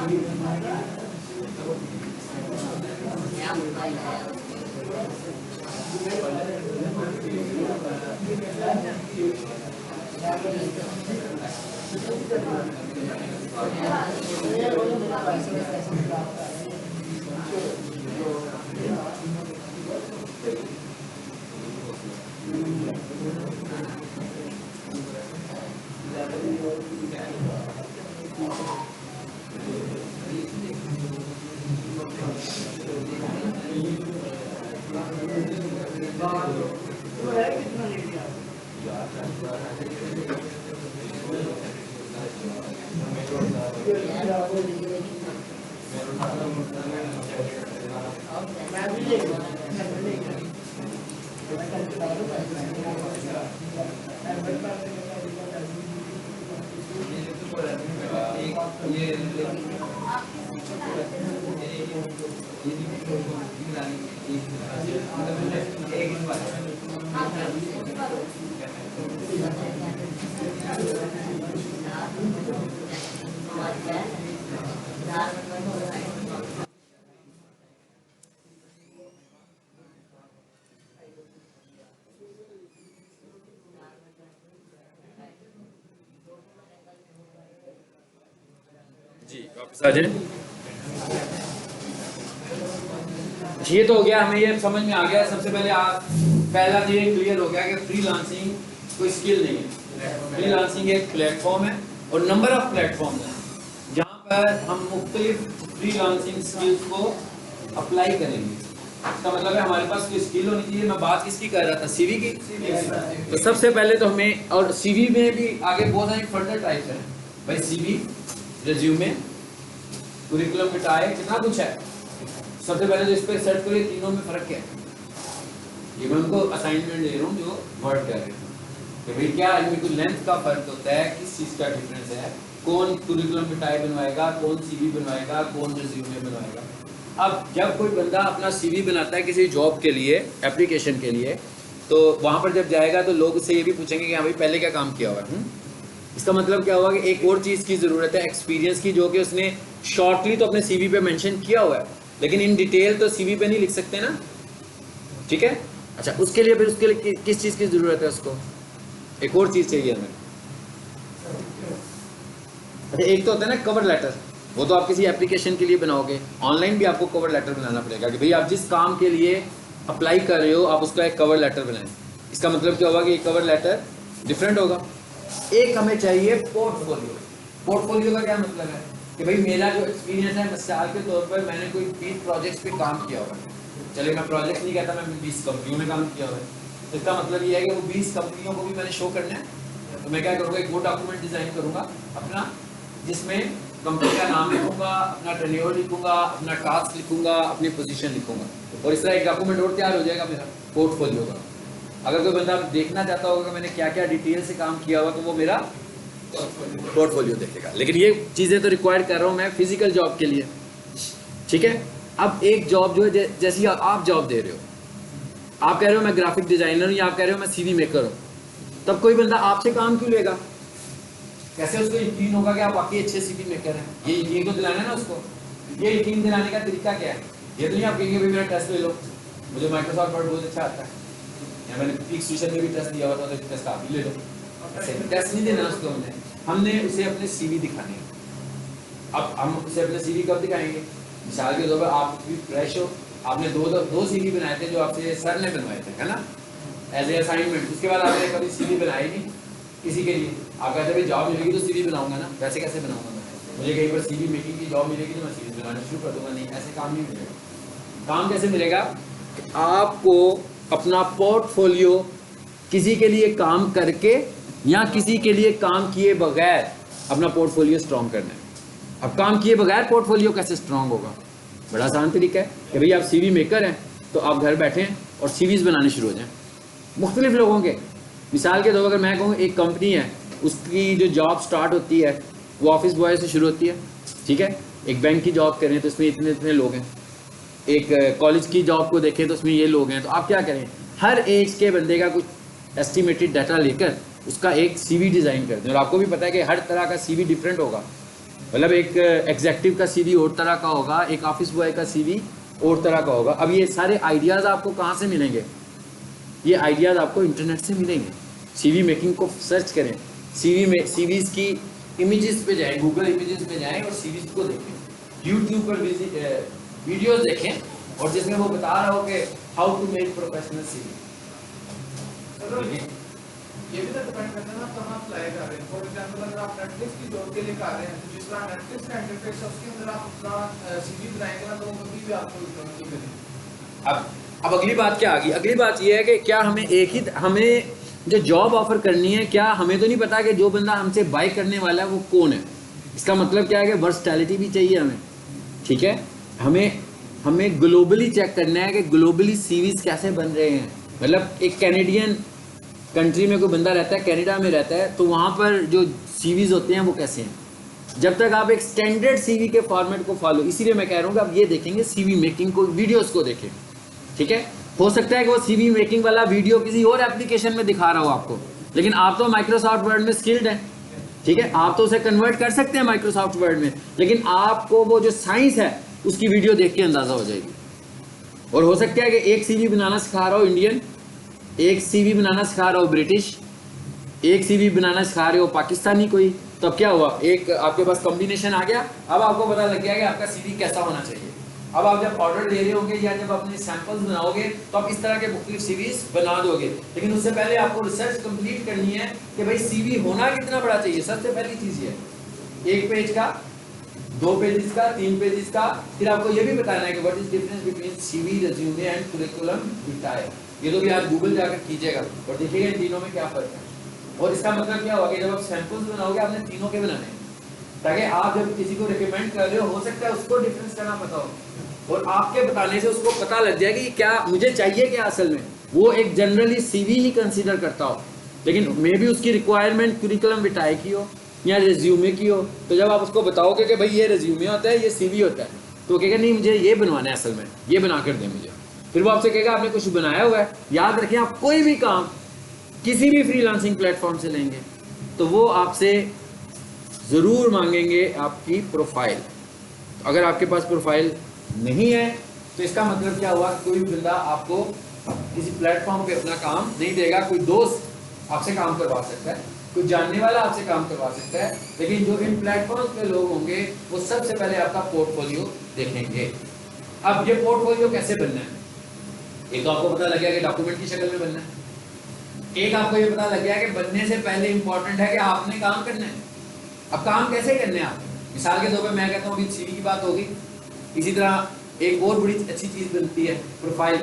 जी वापस आ जाए। ये तो हो गया, हमें ये समझ में आ गया। सबसे पहले आप पहला तो ये क्लियर हो गया कि फ्रीलांसिंग कोई स्किल नहीं है। फ्रीलांसिंग एक प्लेटफॉर्म है और नंबर ऑफ प्लेटफॉर्म है जहाँ पर हम मुख्तलिफ फ्रीलांसिंग स्किल्स को अप्लाई करेंगे। इसका मतलब है हमारे पास कोई स्किल होनी चाहिए। मैं बात किसकी कर रहा था, सीवी की। तो सबसे पहले तो हमें, और सीवी में भी आगे बहुत सारी फर्दर टाइप्स हैं भाई, सीवी, रिज्यूमे, कुरिकुलम विटाए, कितना कुछ है। सबसे पहले तो इस पर सर्च करिए तीनों में फ़र्क क्या है। ये मैं उनको असाइनमेंट दे रहा हूँ जो वर्ड कर रहे हैं कि भाई क्या इनमें कोई लेंथ का फ़र्क होता है, किस चीज़ का डिफरेंस है, कौन कुरिकुलम विटाए बनवाएगा, कौन सीवी बनवाएगा, कौन रिज्यूमे बनवाएगा। अब जब कोई बंदा अपना सीवी बनाता है किसी जॉब के लिए, एप्लीकेशन के लिए, तो वहाँ पर जब जाएगा तो लोग उससे ये भी पूछेंगे कि हाँ भाई पहले क्या काम किया हुआ है। इसका मतलब क्या हुआ कि एक और चीज़ की ज़रूरत है, एक्सपीरियंस की, जो कि उसने शॉर्टली तो अपने सीवी पे मेंशन किया हुआ है, लेकिन इन डिटेल तो सीवी पे नहीं लिख सकते ना। ठीक है, अच्छा, उसके लिए फिर उसके लिए किस चीज़ की ज़रूरत है उसको, एक और चीज़ चाहिए हमें। अच्छा, एक तो होता है ना कवर लेटर, वो तो आप किसी एप्लीकेशन के लिए बनाओगे। ऑनलाइन भी आपको कवर लेटर बनाना पड़ेगा कि भाई आप जिस काम के लिए अप्लाई कर रहे हो आप उसका एक कवर लेटर बनाएं। इसका मतलब क्या होगा कि कवर लेटर डिफरेंट होगा। एक हमें चाहिए पोर्टफोलियो। पोर्टफोलियो का क्या मतलब है कि भाई मेरा जो एक्सपीरियंस है, मिसाल के तौर पर मैंने कोई 20 प्रोजेक्ट्स पे काम किया हुआ है। चलिए मैं प्रोजेक्ट नहीं कहता, मैं 20 कंपनियों में काम किया हुआ है। तो इसका मतलब ये है कि वो 20 कंपनियों को भी मैंने शो करना है। तो मैं क्या करूँगा, एक वो डॉक्यूमेंट डिज़ाइन करूँगा अपना, जिसमें कंपनी का नाम लिखूंगा, अपना टेन्योर लिखूंगा, अपना टास्क लिखूंगा, अपनी पोजीशन लिखूंगा, और इस तरह एक डॉक्यूमेंट और तैयार हो जाएगा मेरा पोर्टफोलियो का। अगर कोई बंदा देखना चाहता होगा कि मैंने क्या क्या डिटेल से काम किया हुआ, तो वो मेरा पोर्टफोलियो देखेगा। लेकिन ये चीज़ें तो रिक्वायर कर रहा हूँ मैं फिजिकल जॉब के लिए। ठीक है, अब एक जॉब जो है, जैसी आप जॉब दे रहे हो, आप कह रहे हो मैं ग्राफिक डिजाइनर हूँ, या आप कह रहे हो मैं सीवी मेकर हूँ, तब कोई बंदा आपसे काम क्यों लेगा? कैसे उसको यकीन होगा कि आप वाकई अच्छे सीवी मेकर हैं? ये यकीन तो दिलाना है ना उसको। ये यकीन दिलाने का तरीका क्या है? ये तो नहीं आप कहेंगे भाई मेरा टेस्ट ले लो, मुझे माइक्रोसॉफ्ट वर्ड बहुत अच्छा आता है, या मैंने पीक ट्यूशन में भी टेस्ट दिया हुआ था, तो टेस्ट आप ही ले लो। ऐसे टेस्ट नहीं देना उसको, हमने उसे अपने सीवी दिखाने हैं। अब हम उसे अपने सीवी कब दिखाएंगे? मिसाल के तौर पर आप भी फ्रेश हो, आपने दो सीवी बनाए थे जो आपसे सर ने बनवाए थे, है ना, एज ए असाइनमेंट। उसके बाद आपने कभी सीवी बनाई नहीं किसी के लिए। आप कहते भाई जॉब मिलेगी तो सीवी बनाऊंगा ना, वैसे कैसे बनाऊंगा मैं? मुझे कहीं पर सीवी मेकिंग की जॉब मिलेगी तो मैं सीवी बनाना शुरू कर दूंगा। नहीं, ऐसे काम नहीं मिलेगा। काम कैसे मिलेगा? आपको अपना पोर्टफोलियो किसी के लिए काम करके या किसी के लिए काम किए बगैर अपना पोर्टफोलियो स्ट्रॉन्ग करना है। अब काम किए बगैर पोर्टफोलियो कैसे स्ट्रॉन्ग होगा? बड़ा आसान तरीका है कि भाई आप सीवी मेकर हैं, तो आप घर बैठें और सीवीज़ बनाने शुरू हो जाएं मुख्तलिफ लोगों के। मिसाल के तौर पर अगर मैं कहूँ एक कंपनी है, उसकी जो जॉब स्टार्ट होती है वो ऑफिस बॉय से शुरू होती है। ठीक है, एक बैंक की जॉब करें तो इसमें इतने इतने लोग हैं, एक कॉलेज की जॉब को देखें तो उसमें ये लोग हैं। तो आप क्या करें, हर एज के बंदे का कुछ एस्टिमेटेड डाटा लेकर उसका एक सीवी डिज़ाइन कर दें। और आपको भी पता है कि हर तरह का सीवी डिफरेंट होगा। मतलब एक एग्जेक्टिव का सीवी और तरह का होगा, एक ऑफिस बॉय का सीवी और तरह का होगा। अब ये सारे आइडियाज़ आपको कहाँ से मिलेंगे? ये आइडियाज़ आपको इंटरनेट से मिलेंगे। सीवी मेकिंग को सर्च करें, सीवी में सीवीज़ की इमेजेस पे जाएं, गूगल इमेजेस में जाएं और सीवीज़ को देखें, यूट्यूब पर वीडियोस देखें और जिसमें वो बता रहा हो कि how to make professional CV. ये भी तो डिपेंड करता है ना कहाँ अप्लाई कर रहे हैं। फॉर एग्जांपल अगर आप नेटफ्लिक्स की जॉब के लिए कर रहे हैं तो जिस तरह नेटफ्लिक्स का इंटरफेस है उसके अंदर आप अपना सीवी बनाएंगे ना तो वो कभी भी आपको रिकमेंड नहीं करेंगे। अब अगली बात क्या आ गई? अगली बात ये है कि क्या हमें जो जॉब ऑफर करनी है, क्या हमें तो नहीं पता कि जो बंदा हमसे बाय करने वाला है वो कौन है। इसका मतलब क्या है कि वर्सटैलिटी भी चाहिए हमें, ठीक है। हमें ग्लोबली चेक करना है कि ग्लोबली सीवीज कैसे बन रहे हैं। मतलब एक कैनेडियन कंट्री में कोई बंदा रहता है, कनाडा में रहता है, तो वहाँ पर जो सीवीज होते हैं वो कैसे हैं। जब तक आप एक स्टैंडर्ड सीवी के फॉर्मेट को फॉलो, इसीलिए मैं कह रहा हूँ कि आप ये देखेंगे सीवी मेकिंग को, वीडियोस को देखें, ठीक है। हो सकता है कि वो सीवी मेकिंग वाला वीडियो किसी और एप्लीकेशन में दिखा रहा हो आपको, लेकिन आप तो माइक्रोसॉफ्ट वर्ड में स्किल्ड हैं, ठीक है, आप तो उसे कन्वर्ट कर सकते हैं माइक्रोसॉफ्ट वर्ड में, लेकिन आपको वो जो साइंस है उसकी वीडियो देख के अंदाजा हो जाएगी। और हो सकता है कि एक सीवी बनाना सिखा रहा हो इंडियन, एक सीवी बनाना सिखा रहा हो ब्रिटिश, एक सीवी बनाना सिखा रहे हो पाकिस्तानी कोई, तो अब क्या हुआ, एक आपके पास कॉम्बिनेशन आ गया। अब आपको पता लग गया कि आपका सीवी कैसा होना चाहिए। अब आप जब ऑर्डर दे रहे होंगे या जब अपने सैंपल्स बनाओगे तो आप इस तरह के मुख्तलिफ सीवीज बना दोगे, लेकिन उससे पहले आपको रिसर्च कंप्लीट करनी है कि भाई सीवी होना कितना बड़ा चाहिए। सबसे पहली चीज़ ये, 1 पेज का, 2 पेजेस का, 3 पेजेस का। फिर आपको ये भी बताना है कि what is difference between CV, resume and curriculum vitae. ये तो भी आप गूगल जाकर कीजिएगा और देखिएगा इन तीनों में क्या फर्क है। और इसका मतलब क्या होगा कि जब आप सैंपल्स बनाओगे आपने तीनों के बनाने हैं, ताकि आप जब किसी को रिकमेंड कर रहे हो सकता है उसको डिफरेंस करना पता हो और आपके बताने से उसको पता लग जाए कि क्या मुझे चाहिए क्या असल में। वो एक जनरली सीवी ही कंसीडर करता हो, लेकिन मे भी उसकी रिक्वायरमेंट करिकुलम विटाए की हो या रिज्यूमे की हो। तो जब आप उसको बताओगे कि भाई ये रिज्यूमे होता है, ये सीवी होता है, तो कहेगा नहीं मुझे ये बनवाना है असल में, ये बना कर दें मुझे। फिर वो आपसे कहेगा आपने कुछ बनाया हुआ है। याद रखें, आप कोई भी काम किसी भी फ्रीलांसिंग प्लेटफॉर्म से लेंगे तो वो आपसे ज़रूर मांगेंगे आपकी प्रोफाइल। अगर आपके पास प्रोफाइल नहीं है तो इसका मतलब क्या हुआ, कोई बंदा आपको किसी प्लेटफॉर्म पे अपना काम नहीं देगा। कोई दोस्त आपसे काम करवा सकता है, कोई जानने वाला आपसे काम करवा सकता है, लेकिन जो इन प्लेटफॉर्म पे लोग होंगे वो सबसे पहले आपका पोर्टफोलियो देखेंगे। अब ये पोर्टफोलियो कैसे बनना है, एक तो आपको पता लग गया कि डॉक्यूमेंट की शक्ल में बनना है, एक आपको ये पता लग गया कि बनने से पहले इंपॉर्टेंट है कि आपने काम करना है। अब काम कैसे करने हैं आप, मिसाल के तौर पे मैं कहता हूँ अभी सीवी की बात होगी, इसी तरह एक और बड़ी अच्छी चीज़ बनती है प्रोफाइल,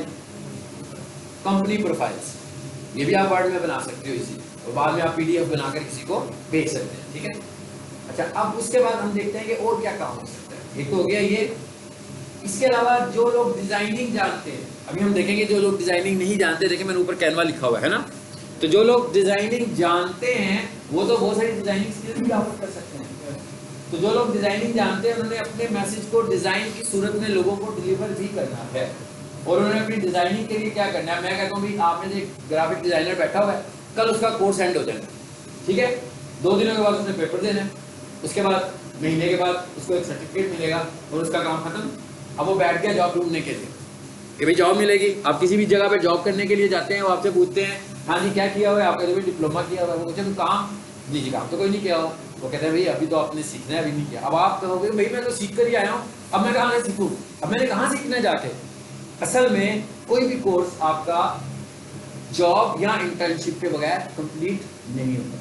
कंपनी प्रोफाइल्स। ये भी आप वर्ड में बना सकते हो इसी, और बाद में आप पीडीएफ बनाकर किसी को भेज सकते हैं, ठीक है। अच्छा, अब उसके बाद हम देखते हैं कि और क्या काम हो सकता है। एक तो हो गया ये, इसके अलावा जो लोग डिजाइनिंग जानते हैं, अभी हम देखेंगे जो लोग डिजाइनिंग नहीं जानते, देखिए मैंने ऊपर कैनवा लिखा हुआ है ना, तो जो लोग डिजाइनिंग जानते हैं वो तो बहुत सारी डिजाइनिंग स्किल्स भी ऑफर कर सकते हैं। तो जो लोग डिजाइनिंग जानते हैं उन्होंने अपने मैसेज को डिजाइन की सूरत में लोगों को डिलीवर भी करना है, और उन्होंने अपनी डिजाइनिंग के लिए क्या करना है। मैं कहता हूँ भाई आपने जो ग्राफिक डिजाइनर बैठा हुआ है, कल उसका कोर्स एंड हो जाएगा, ठीक है, 2 दिनों के बाद उसने पेपर देना है, उसके बाद महीने के बाद उसको एक सर्टिफिकेट मिलेगा और उसका काम खत्म। अब वो बैठ गया जॉब ढूंढने के लिए कि भाई जॉब मिलेगी। आप किसी भी जगह पे जॉब करने के लिए जाते हैं, वो आपसे पूछते हैं हाँ जी क्या किया हुआ है, आपका जो डिप्लोमा किया हुआ है, वो पूछते हैं तो काम, जी काम तो कोई नहीं किया हो। वो कहते हैं भाई अभी तो आपने सीखना है, अभी नहीं किया। अब आप कहोगे भाई मैं तो सीख कर ही आया हूँ, अब मैं कहाँ से सीखूँ, अब मैंने कहाँ सीखना है जाके। असल में कोई भी कोर्स आपका जॉब या इंटर्नशिप के बगैर कंप्लीट नहीं होता,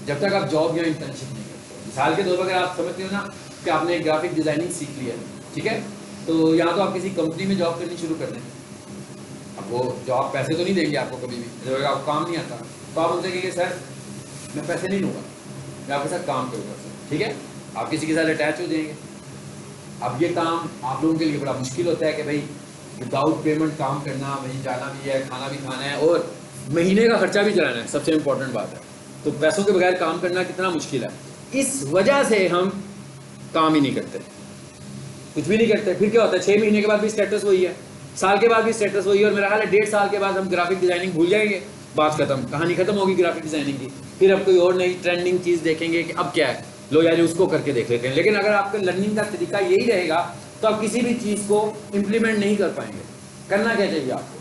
जब तक आप जॉब या इंटर्नशिप नहीं करते। मिसाल के तौर पर अगर आप समझते हो ना कि आपने ग्राफिक डिजाइनिंग सीख लिया, ठीक है, तो यहाँ तो आप किसी कंपनी में जॉब करनी शुरू कर दें। अब वो जॉब पैसे तो नहीं देंगे आपको कभी भी, जब आपको काम नहीं आता तो आप उनसे कहेंगे सर मैं पैसे नहीं लूँगा, मैं आपके साथ काम करूँगा सर, ठीक है, आप किसी के साथ अटैच हो जाएंगे। अब ये काम आप लोगों के लिए बड़ा मुश्किल होता है कि भाई विदाउट पेमेंट काम करना, वहीं जाना भी है, खाना भी खाना है और महीने का खर्चा भी चलाना है, सबसे इम्पोर्टेंट बात है। तो पैसों के बगैर काम करना कितना मुश्किल है, इस वजह से हम काम ही नहीं करते, कुछ भी नहीं करते। फिर क्या होता है, 6 महीने के बाद भी स्टेटस वही है, साल के बाद भी स्टेटस वही है, और मेरा ख्याल है 1.5 साल के बाद हम ग्राफिक डिजाइनिंग भूल जाएंगे, बात खत्म, कहानी खत्म होगी ग्राफिक डिजाइनिंग की। फिर अब कोई और नई ट्रेंडिंग चीज़ देखेंगे कि अब क्या है, लो यानी उसको करके देख लेते हैं। लेकिन अगर आपका लर्निंग का तरीका यही रहेगा तो आप किसी भी चीज़ को इम्प्लीमेंट नहीं कर पाएंगे। करना क्या चाहिए आपको?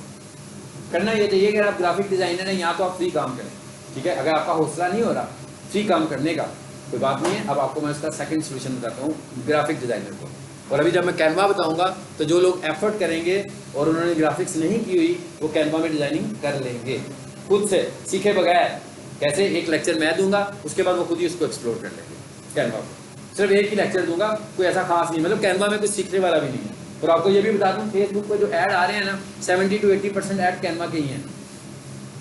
करना ये चाहिए कि अगर आप ग्राफिक डिज़ाइनर हैं यहाँ तो आप फ्री काम करें, ठीक है। अगर आपका हौसला नहीं हो रहा फ्री काम करने का, कोई बात नहीं है। अब आपको मैं उसका सेकंड सोल्यूशन बताता हूँ ग्राफिक डिज़ाइनर को। और अभी जब मैं कैनवा बताऊँगा तो जो लोग एफर्ट करेंगे और उन्होंने ग्राफिक्स नहीं की हुई वो कैनवा में डिज़ाइनिंग कर लेंगे खुद से, सीखे बगैर। कैसे? एक लेक्चर मैं दूंगा, उसके बाद वो खुद ही उसको एक्सप्लोर कर लेंगे कैनवा को। सिर्फ एक ही लेक्चर दूंगा, कोई ऐसा खास नहीं, मतलब कैनवा में कुछ सीखने वाला भी नहीं है। और आपको ये भी बता दूं, फेसबुक पर जो ऐड आ रहे हैं ना 70 to 80% ऐड कैनवा के ही हैं।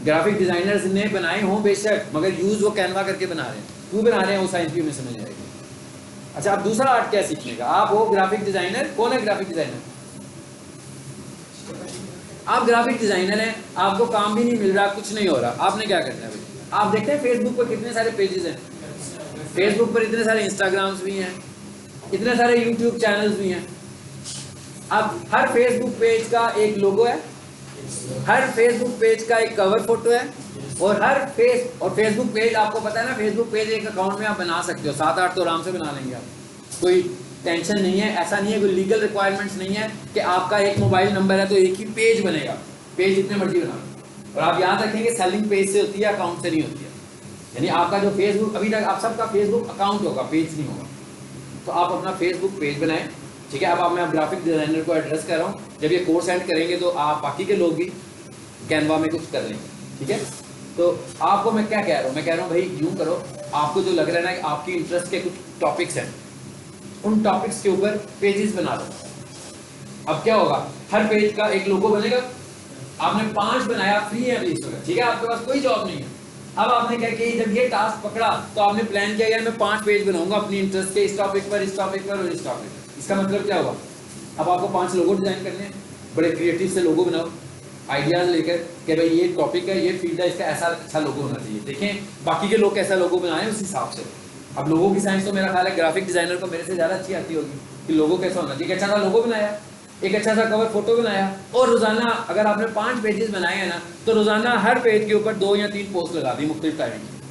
ग्राफिक डिजाइनर्स ने बनाए हों बेशक, मगर यूज वो कैनवा करके बना रहे हैं। क्यों बना रहे हैं वो साइंस भी हमें समझ आएगी। अच्छा, अब दूसरा आर्ट क्या सीखने का? आप हो ग्राफिक डिजाइनर। कौन है ग्राफिक डिजाइनर? आप ग्राफिक डिजाइनर हैं, आपको काम भी नहीं मिल रहा, कुछ नहीं हो रहा, आपने क्या करना है भाई? आप देखते हैं फेसबुक पर कितने सारे पेजेस हैं, फेसबुक पर इतने सारे इंस्टाग्राम्स भी हैं, इतने सारे यूट्यूब चैनल्स भी हैं। अब हर फेसबुक पेज का एक लोगो है, हर फेसबुक पेज का एक कवर फोटो है, और हर फेसबुक पेज आपको पता है ना, फेसबुक पेज एक अकाउंट में आप बना सकते हो, 7-8 तो आराम से बना लेंगे आप, कोई टेंशन नहीं है। ऐसा नहीं है, कोई लीगल रिक्वायरमेंट्स नहीं है कि आपका एक मोबाइल नंबर है तो एक ही पेज बनेगा, पेज जितने मर्जी बना लो। और आप याद रखेंगे सेलिंग पेज से होती है, अकाउंट से नहीं होती है। यानी आपका जो फेसबुक, अभी तक आप सबका फेसबुक अकाउंट होगा, पेज नहीं होगा। तो आप अपना फेसबुक पेज बनाएं, ठीक है। अब मैं ग्राफिक डिजाइनर को एड्रेस कर रहा हूँ, जब ये कोर्स एंड करेंगे तो आप बाकी के लोग भी कैनवा में कुछ कर लेंगे, ठीक है। तो आपको मैं क्या कह रहा हूँ, मैं कह रहा हूँ भाई यूँ करो, आपको जो लग रहा है ना कि आपकी इंटरेस्ट के कुछ टॉपिक्स हैं, उन टॉपिक्स के ऊपर पेजेस बना दो। अब क्या होगा, हर पेज का एक लोगो बनेगा। आपने 5 बनाया, फ्री है अभी इस वक्त, ठीक है, आपके पास कोई जॉब नहीं है। अब आपने क्या किया, जब ये टास्क पकड़ा तो आपने प्लान किया यार मैं 5 पेज बनाऊंगा अपनी इंटरेस्ट के, इस टॉपिक पर, इस टॉपिक पर और इस टॉपिक पर। इसका मतलब क्या होगा, अब आपको 5 लोगो डिजाइन करने हैं, बड़े क्रिएटिव से लोगो बनाओ, आइडियाज लेकर कि भाई ये टॉपिक है, ये फील्ड है, इसका ऐसा अच्छा लोगो होना चाहिए। देखें बाकी के लोग कैसा लोगो बनाए उस हिसाब से। अब लोगों की साइंस तो मेरा ख्याल है ग्राफिक डिजाइनर को मेरे से ज़्यादा अच्छी आती होगी कि लोगो कैसा होना चाहिए। अच्छा सा लोगो बनाया, एक अच्छा सा कवर फोटो बनाया, और रोजाना अगर आपने 5 पेजेस बनाए हैं ना, तो रोजाना हर पेज के ऊपर 2 या 3 पोस्ट लगा दी मुख्तलिफ टाइमिंग की।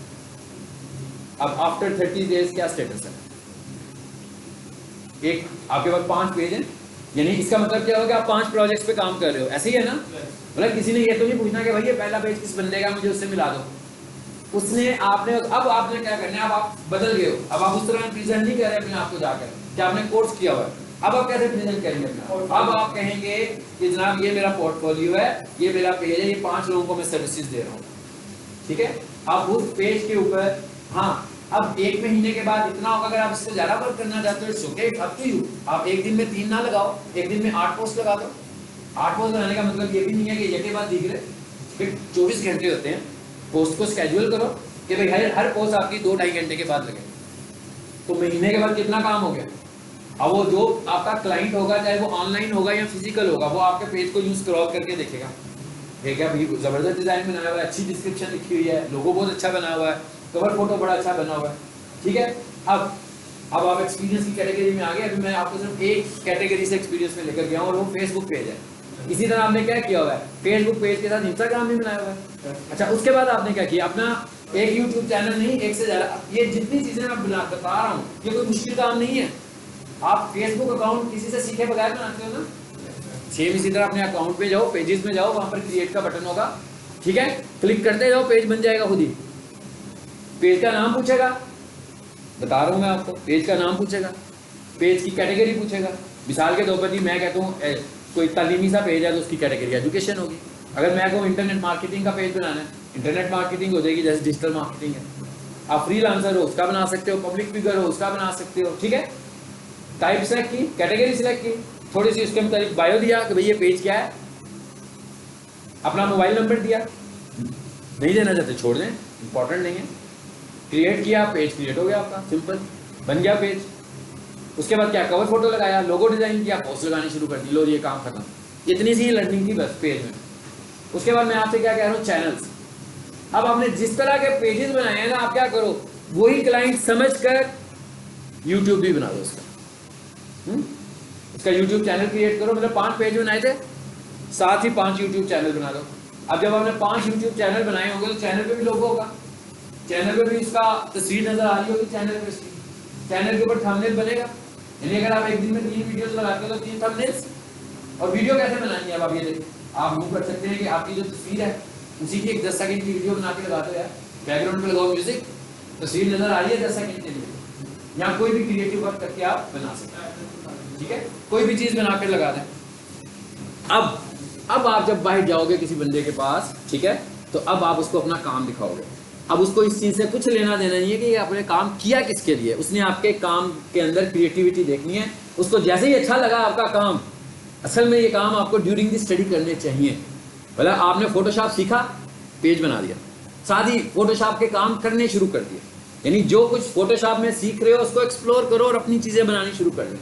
अब आफ्टर 30 डेज क्या स्टेटस है? एक आपके पास 5 पेज हैं, यानी इसका मतलब क्या होगा कि आप 5 प्रोजेक्ट्स पे काम कर रहे हो, ऐसे ही है ना। मतलब किसी ने ये तो नहीं पूछना कि भाई ये पहला पेज किस बंदे का, मुझे उससे मिला दो। उसने आपने, अब आपने क्या करना है, अब आप बदल गए हो, अब आप उस तरह प्रेजेंट नहीं कर रहे अपने आप को जाकर कि आपने कोर्स किया हुआ है। अब आप कैसे प्रेजेंट करेंगे अपना? अब आप कहेंगे कि जनाब ये मेरा पोर्टफोलियो है, ये मेरा पेज है, ये 5 लोगों को मैं सर्विसेज दे रहा हूँ, ठीक है। आप उस पेज के ऊपर, हाँ, अब 1 महीने के बाद इतना होगा, अगर आप इससे ज़्यादा वर्क करना चाहते हो it's okay, up to you. आप एक दिन में 3 ना लगाओ, एक दिन में 8 पोस्ट लगा दो। 8 पोस्ट लगाने का मतलब ये भी नहीं है कि एक के बाद दिख रहे, फिर 24 घंटे होते हैं। पोस्ट को स्केड्यूल करो कि भाई हर पोस्ट आपकी 2-2.5 घंटे के बाद लगे, तो महीने के बाद कितना काम हो गया। अब वो जो आपका क्लाइंट होगा, चाहे वो ऑनलाइन होगा या फिजिकल होगा, वो आपके पेज को यूज स्क्रॉल करके देखेगा, ठीक है भाई जबरदस्त डिजाइन बनाया हुआ है, अच्छी डिस्क्रिप्शन लिखी हुई है, लोगो बहुत अच्छा बना हुआ है, कवर फोटो बड़ा अच्छा बना हुआ है, ठीक है। अब आप एक्सपीरियंस की कैटेगरी में आ गए। अभी मैं आपको सिर्फ एक कैटेगरी से एक्सपीरियंस में लेकर गया हूँ, और वो फेसबुक पेज है। इसी तरह आपने क्या किया हुआ है, फेसबुक पेज के साथ इंस्टाग्राम भी बनाया हुआ है। अच्छा, उसके बाद आपने क्या किया, अपना एक यूट्यूब चैनल नहीं, एक से ज़्यादा, ये जितनी चीज़ें मैं बता रहा हूँ ये कोई मुश्किल काम नहीं है। आप फेसबुक अकाउंट किसी से सीखे बगैर बनाते हो ना, सेम इसी तरह अपने अकाउंट पे जाओ, पेजेस में जाओ, वहाँ पर क्रिएट का बटन होगा, ठीक है, क्लिक करते जाओ, पेज बन जाएगा खुद ही। पेज का नाम पूछेगा, बता रहा हूँ मैं आपको, पेज का नाम पूछेगा, पेज की कैटेगरी पूछेगा। मिसाल के तौर पर जी मैं कहता हूँ कोई तालीमी सा पेज है तो उसकी कैटेगरी एजुकेशन होगी। अगर मैं कहूँ इंटरनेट मार्केटिंग का पेज बनाना है, इंटरनेट मार्केटिंग हो जाएगी, जैसे डिजिटल मार्केटिंग है। आप फ्रीलांसर हो उसका बना सकते हो, पब्लिक फिगर हो उसका बना सकते हो, ठीक है। टाइप सेलेक्ट की, कैटेगरी सिलेक्ट की, थोड़ी सी उसके मुताबिक बायो दिया कि भाई ये पेज क्या है, अपना मोबाइल नंबर दिया, नहीं देना चाहते छोड़ दें, इंपॉर्टेंट नहीं है। क्रिएट किया, पेज क्रिएट हो गया आपका, सिंपल बन गया पेज। उसके बाद क्या, कवर फोटो लगाया, लोगो डिजाइन किया, पोस्ट लगानी शुरू कर दी, लो ये काम खत्म। इतनी सी लर्निंग थी बस पेज में। उसके बाद मैं आपसे क्या कह रहा हूँ, चैनल्स। अब आपने जिस तरह के पेजेस बनाए हैं ना, आप क्या करो, वही क्लाइंट समझ कर यूट्यूब भी बना दो उसका यूट्यूब चैनल क्रिएट करो। मतलब 5 पेज बनाए थे, साथ ही 5 यूट्यूब चैनल बना दो। अब जब आपने 5 यूट्यूब चैनल बनाए होंगे तो चैनल पे भी लोगो होगा, चैनल पे भी इसका तस्वीर नजर आ रही होगी चैनल पे इसकी, चैनल के ऊपर थंबनेल बनेगा। यानी अगर आप एक दिन में 3 वीडियोस बनाते हो तो 3 थंबनेल्स। और वीडियो कैसे बनानी है अब आप ये देखिए, आप यूँ कर सकते हैं कि आपकी जो तस्वीर है उसी की एक 10 सेकंड की वीडियो बना के लगा दो यार, बैकग्राउंड में लगाओ म्यूजिक, तस्वीर नजर आ रही है 10 सेकंड के लिए, या कोई भी क्रिएटिव वर्क करके आप बना सकते हैं। ठीक है, कोई भी चीज बना कर लगा दें। अब आप जब बाहर जाओगे किसी बंदे के पास, ठीक है, तो अब आप उसको अपना काम दिखाओगे। अब उसको इस चीज से कुछ लेना देना नहीं है कि ये आपने काम किया किसके लिए, उसने आपके काम के अंदर क्रिएटिविटी देखनी है। उसको जैसे ही अच्छा लगा आपका काम, असल में ये काम आपको ड्यूरिंग दी स्टडी करने चाहिए। मतलब आपने फोटोशॉप सीखा, पेज बना दिया, साथ ही फोटोशॉप के काम करने शुरू कर दिए। यानी जो कुछ फोटोशॉप में सीख रहे हो उसको एक्सप्लोर करो और अपनी चीजें बनानी शुरू कर दो।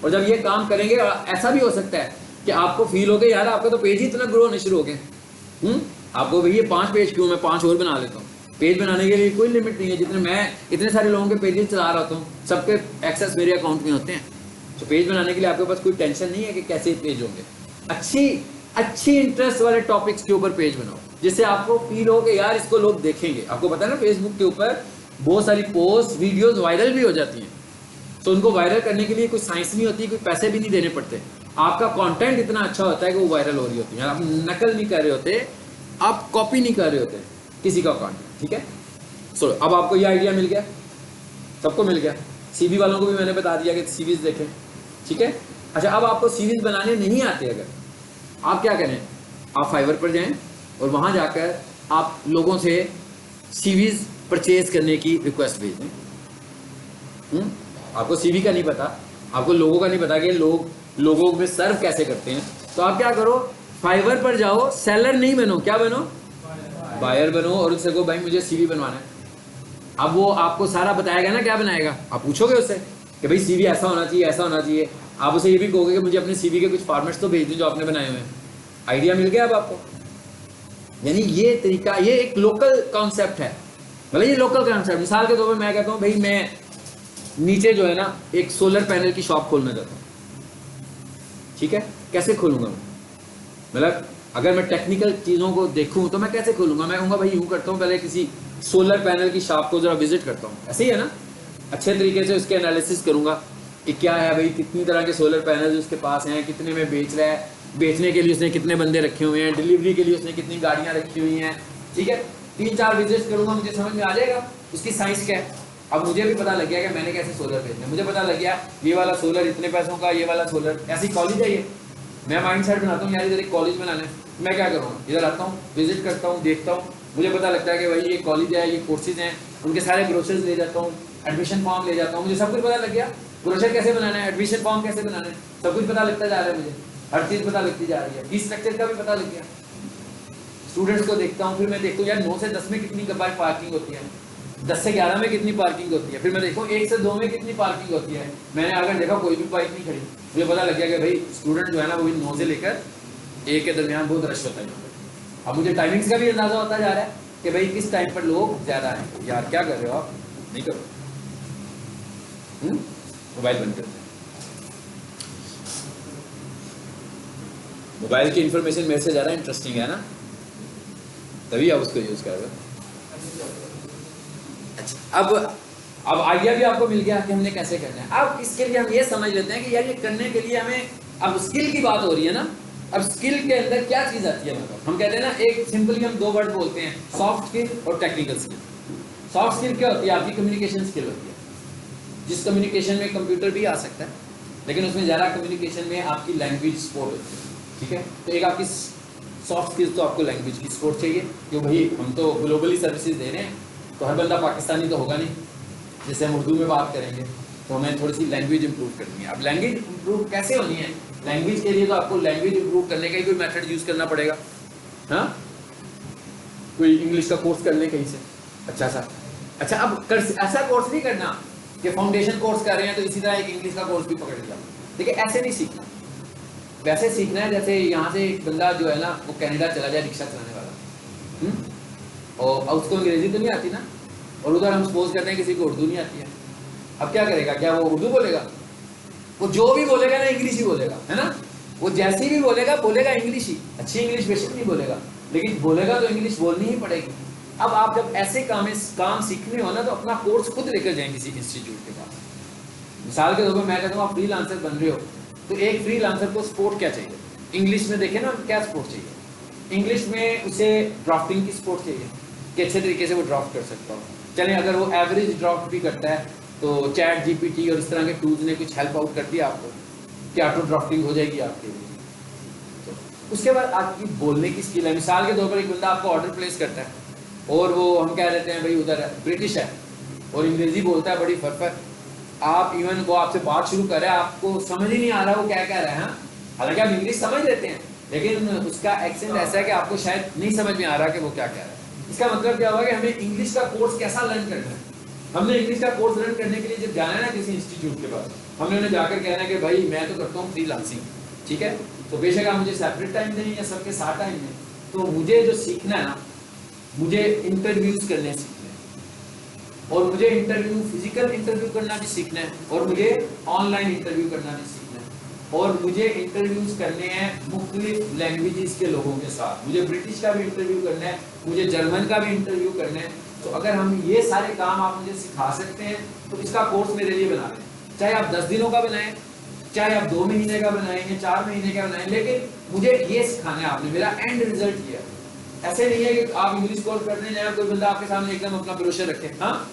और जब ये काम करेंगे, ऐसा भी हो सकता है कि आपको फील हो गया यार आपका तो पेज ही इतना ग्रो होने शुरू हो गए, आपको भैया 5 पेज क्यों, मैं 5 और बना लेता हूँ। पेज बनाने के लिए कोई लिमिट नहीं है, जितने मैं इतने सारे लोगों के पेजेस चला रहा हूँ, सबके एक्सेस मेरे अकाउंट में होते हैं। तो पेज बनाने के लिए आपके पास कोई टेंशन नहीं है कि कैसे पेज होंगे। अच्छी इंटरेस्ट वाले टॉपिक्स के ऊपर पेज बनाओ, जिससे आपको फील हो कि यार इसको लोग देखेंगे। आपको पता है ना फेसबुक के ऊपर बहुत सारी पोस्ट वीडियोस वायरल भी हो जाती हैं, तो उनको वायरल करने के लिए कोई साइंस नहीं होती, कोई पैसे भी नहीं देने पड़ते। आपका कंटेंट इतना अच्छा होता है कि वो वायरल हो रही होती है। आप नकल नहीं कर रहे होते, आप कॉपी नहीं कर रहे होते किसी का कंटेंट। ठीक है, सो अब आपको ये आइडिया मिल गया, सबको मिल गया। सीवी वालों को भी मैंने बता दिया कि सीवीज देखें। ठीक है, अच्छा अब आपको सीवीज बनाने नहीं आते, अगर आप क्या करें, आप फाइवर पर जाएं और वहां जाकर आप लोगों से सीवीज परचेज करने की रिक्वेस्ट भेज दें। आपको सीवी का नहीं पता, आपको लोगों का नहीं पता कि लोगों में सर्व कैसे करते हैं, तो आप क्या करो, फाइवर पर जाओ, सेलर नहीं बनो, क्या बनो, बायर बनो, और उससे को भाई मुझे सीवी बनवाना है। अब वो आपको सारा बताएगा ना क्या बनाएगा। आप पूछोगे उससे कि भाई सीवी ऐसा होना चाहिए, ऐसा होना चाहिए। आप उसे ये भी कहोगे कि मुझे अपने सीवी के कुछ फॉर्मेट्स तो भेज दें जो आपने बनाए हुए हैं। आइडिया मिल गया अब आपको। यानी ये तरीका, ये एक लोकल कॉन्सेप्ट है। मतलब ये लोकल कॉन्सेप्ट, मिसाल के तौर पर मैं कहता हूँ भाई मैं नीचे जो है ना एक सोलर पैनल की शॉप खोलना चाहता हूँ। ठीक है, कैसे खोलूंगा मैं, मतलब अगर मैं टेक्निकल चीज़ों को देखूं तो मैं कैसे खोलूंगा। मैं कहूँगा भाई यूँ करता हूँ, पहले किसी सोलर पैनल की शॉप को जरा विजिट करता हूँ, ऐसे ही है ना, अच्छे तरीके से उसके एनालिसिस करूंगा कि क्या है भाई, कितनी तरह के सोलर पैनल उसके पास हैं, कितने में बेच रहा है, बेचने के लिए उसने कितने बंदे रखे हुए हैं, डिलीवरी के लिए उसने कितनी गाड़ियाँ रखी हुई हैं। ठीक है, 3-4 विजिट करूंगा, मुझे समझ में आ जाएगा उसकी साइंस क्या है। अब मुझे भी पता लग गया कि मैंने कैसे सोलर बेचना है, मुझे पता लग गया ये वाला सोलर इतने पैसों का, ये वाला सोलर, ऐसी कॉलेज है ये। मैं माइंड सेट बनाता हूँ यार इधर एक कॉलेज बनाना है, मैं क्या करूँगा, इधर आता हूँ, विजिट करता हूँ, देखता हूँ, मुझे पता लगता है कि भाई ये कॉलेज है, ये कोर्सेज हैं, उनके सारे ब्रोशर्स ले जाता हूँ, एडमिशन फॉर्म ले जाता हूँ, मुझे सब कुछ पता लग गया। ब्रोशर कैसे बनाना है, एडमिशन फॉर्म कैसे बनाना है, सब कुछ पता लगता जा रहा है मुझे, हर चीज़ पता लगती जा रही है, फीस स्ट्रक्चर का भी पता लग गया। स्टूडेंट्स को देखता हूँ, फिर मैं देखता हूँ यार 9 से 10 में कितनी पार्किंग होती है, 10 से 11 में कितनी पार्किंग होती है, फिर मैं देखूँ 1 से 2 में कितनी पार्किंग होती है। मैंने अगर देखा कोई भी बाइक नहीं खड़ी, मुझे पता लग गया कि भाई स्टूडेंट जो है ना वो भी 9 से लेकर 1 के दरमियान बहुत रश होता है। अब मुझे टाइमिंग्स का भी अंदाजा होता जा रहा है कि भाई किस टाइम पर लोग ज़्यादा हैं। यार क्या कर रहे हो आप, नहीं करो, मोबाइल बंद करते हैं। मोबाइल की इंफॉर्मेशन मेरे से ज़्यादा इंटरेस्टिंग है ना, तभी आप उसको यूज़ कर रहे हो। अच्छा, अब आइडिया भी आपको मिल गया कि हमने कैसे करना है। अब इसके लिए हम ये समझ लेते हैं कि यार ये करने के लिए हमें, अब स्किल की बात हो रही है ना, अब स्किल के अंदर क्या चीज़ आती है, मतलब हम कहते हैं ना, एक सिंपली हम 2 वर्ड बोलते हैं, सॉफ्ट स्किल और टेक्निकल स्किल। सॉफ्ट स्किल क्या होती है, आपकी कम्युनिकेशन स्किल होती है, जिस कम्युनिकेशन में कंप्यूटर भी आ सकता है, लेकिन उसमें ज़्यादा कम्युनिकेशन में आपकी लैंग्वेज सपोर्ट होती है। ठीक है, तो एक आपकी सॉफ्ट स्किल्स, तो आपको लैंग्वेज की सपोर्ट चाहिए, क्यों भाई हम तो ग्लोबली सर्विसेज दे रहे हैं, तो हर बंदा पाकिस्तानी तो होगा नहीं। जैसे हम उर्दू में बात करेंगे तो हमें थोड़ी सी लैंग्वेज इंप्रूव करनी है। अब लैंग्वेज इंप्रूव कैसे होनी है, लैंग्वेज के लिए तो आपको लैंग्वेज इंप्रूव करने का ही कोई मेथड यूज़ करना पड़ेगा। हाँ, कोई इंग्लिश का कोर्स कर ले कहीं से, अच्छा अब ऐसा कोर्स नहीं करना कि फाउंडेशन कोर्स कर रहे हैं तो इसी तरह एक इंग्लिश का कोर्स भी पकड़ लिया। देखिए ऐसे नहीं सीखना, वैसे सीखना है जैसे यहाँ से एक बंदा जो है ना वो कनाडा चला जाए रिक्शा चलाने वाला, और उसको अंग्रेजी तो नहीं आती ना, और उधर हम सपोज करते हैं किसी को उर्दू नहीं आती है। अब क्या करेगा, क्या वो उर्दू बोलेगा, वो जो भी बोलेगा ना इंग्लिश ही बोलेगा, है ना, वो जैसी भी बोलेगा इंग्लिश ही, अच्छी इंग्लिश बेशक नहीं बोलेगा, लेकिन बोलेगा तो इंग्लिश बोलनी ही पड़ेगी। अब आप जब ऐसे काम सीखने हो ना तो अपना कोर्स खुद लेकर जाएं किसी इंस्टीट्यूट के पास, मिसाल के तौर पर मैं कहता हूँ आप फ्रीलांसर बन रहे हो, तो एक फ्रीलांसर को सपोर्ट क्या चाहिए? इंग्लिश में देखें ना, क्या सपोर्ट चाहिए? इंग्लिश में उसे ड्राफ्टिंग की सपोर्ट चाहिए कि अच्छे तरीके से वो ड्राफ्ट कर सकता हो। चलें अगर वो एवरेज ड्राफ्ट भी करता है तो चैट जीपीटी और इस तरह के टूल्स ने कुछ हेल्प आउट कर दिया आपको कि ऑटो ड्राफ्टिंग हो जाएगी आपके लिए। तो उसके बाद आपकी बोलने की स्किल है। मिसाल के तौर पर एक बंदा आपको ऑर्डर प्लेस करता है और वो हम कह देते हैं भाई उधर ब्रिटिश है और अंग्रेजी बोलता है बड़ी फरफर, आप इवन वो आपसे बात शुरू कर रहे हैं, आपको समझ ही नहीं आ रहा वो क्या कह रहा है। हालांकि आप इंग्लिश समझ लेते हैं लेकिन उसका एक्सेंट ऐसा है कि आपको शायद नहीं समझ में आ रहा कि वो क्या कह रहा है। इसका मतलब क्या हुआ कि हमें इंग्लिश का कोर्स कैसा लर्न करना है। हमने इंग्लिश का कोर्स लर्न करने के लिए जब जाना है ना किसी इंस्टीट्यूट के पास, हमने उन्हें जाकर कहना है कि भाई मैं तो करता हूँ फ्रीलांसिंग, ठीक है, तो बेशक आप मुझे सेपरेट टाइम दें या सबके साथ टाइम दें, तो मुझे जो सीखना है ना, मुझे इंटरव्यूज करने सीखना है और मुझे इंटरव्यू फिजिकल इंटरव्यू करना भी सीखना है और मुझे ऑनलाइन इंटरव्यू करना भी सीखना है और मुझे इंटरव्यूज करने हैं मुख्तलिफ लैंग्वेजेस के लोगों के साथ। मुझे ब्रिटिश का भी इंटरव्यू करना है, मुझे जर्मन का भी इंटरव्यू करना है। तो अगर हम ये सारे काम आप मुझे सिखा सकते हैं तो इसका कोर्स मेरे लिए बना लें, चाहे आप 10 दिनों का बनाएं, चाहे आप 2 महीने का बनाएं या 4 महीने का बनाएं, लेकिन मुझे ये सिखाना है आपने, मेरा एंड रिजल्ट ये है। ऐसे नहीं है कि आप इंग्लिश कोर्स करने जाए कोई बंदा आपके सामने एकदम अपना ब्रोशर रखे, हाँ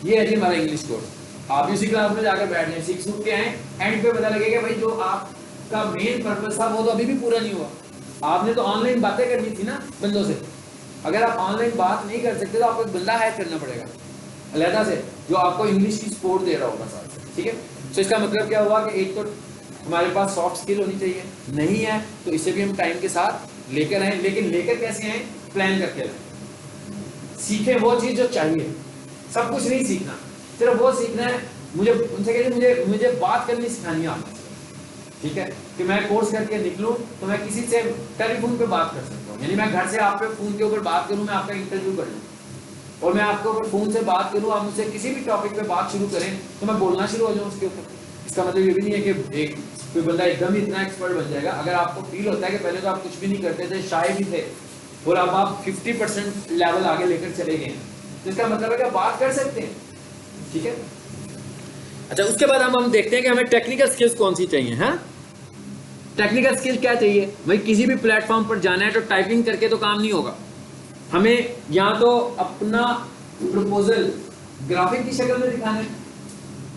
ये है जी हमारा इंग्लिश कोर्स, आप इसी क्लास में जाकर बैठ जाए, सीख सूख के आए, एंड पे पता लगेगा भाई जो आपका मेन पर्पस था वो तो अभी भी पूरा नहीं हुआ। आपने तो ऑनलाइन बातें करनी थी ना बंदों से, अगर आप ऑनलाइन बात नहीं कर सकते तो आपको एक बंदा हायर करना पड़ेगा अलहदा से जो आपको इंग्लिश की सपोर्ट दे रहा होगा साथ से, ठीक है। तो इसका मतलब क्या हुआ कि एक तो हमारे पास सॉफ्ट स्किल होनी चाहिए, नहीं है तो इसे भी हम टाइम के साथ लेकर आए, लेकिन लेकर कैसे आए, प्लान करके आए। सीखें वो चीज़ जो चाहिए, सब कुछ नहीं सीखना, सिर्फ वो सीखना है। मुझे उनसे कहते मुझे बात करनी सिखानी है आपको, ठीक है, कि मैं कोर्स करके निकलूं तो मैं किसी से टेलीफोन पे बात कर सकता हूँ, यानी मैं घर से आप पे फोन के ऊपर बात करूं, मैं आपका इंटरव्यू कर लूं और मैं आपके ऊपर फोन से बात करूं, आप मुझसे किसी भी टॉपिक पे बात शुरू करें तो मैं बोलना शुरू हो जाऊं उसके ऊपर। इसका मतलब ये भी नहीं है कि एक कोई बंदा एकदम ही इतना एक्सपर्ट बन जाएगा। अगर आपको फील होता है कि पहले तो आप कुछ भी नहीं करते थे, शाय भी थे और अब आप 50% लेवल आगे लेकर चले गए हैं, तो इसका मतलब है कि आप बात कर सकते हैं, ठीक है। अच्छा, उसके बाद हम देखते हैं कि हमें टेक्निकल स्किल्स कौन सी चाहिए। हाँ, टेक्निकल स्किल क्या चाहिए भाई, किसी भी प्लेटफॉर्म पर जाना है तो टाइपिंग करके तो काम नहीं होगा, हमें या तो अपना प्रपोजल ग्राफिक की शक्ल में दिखाना है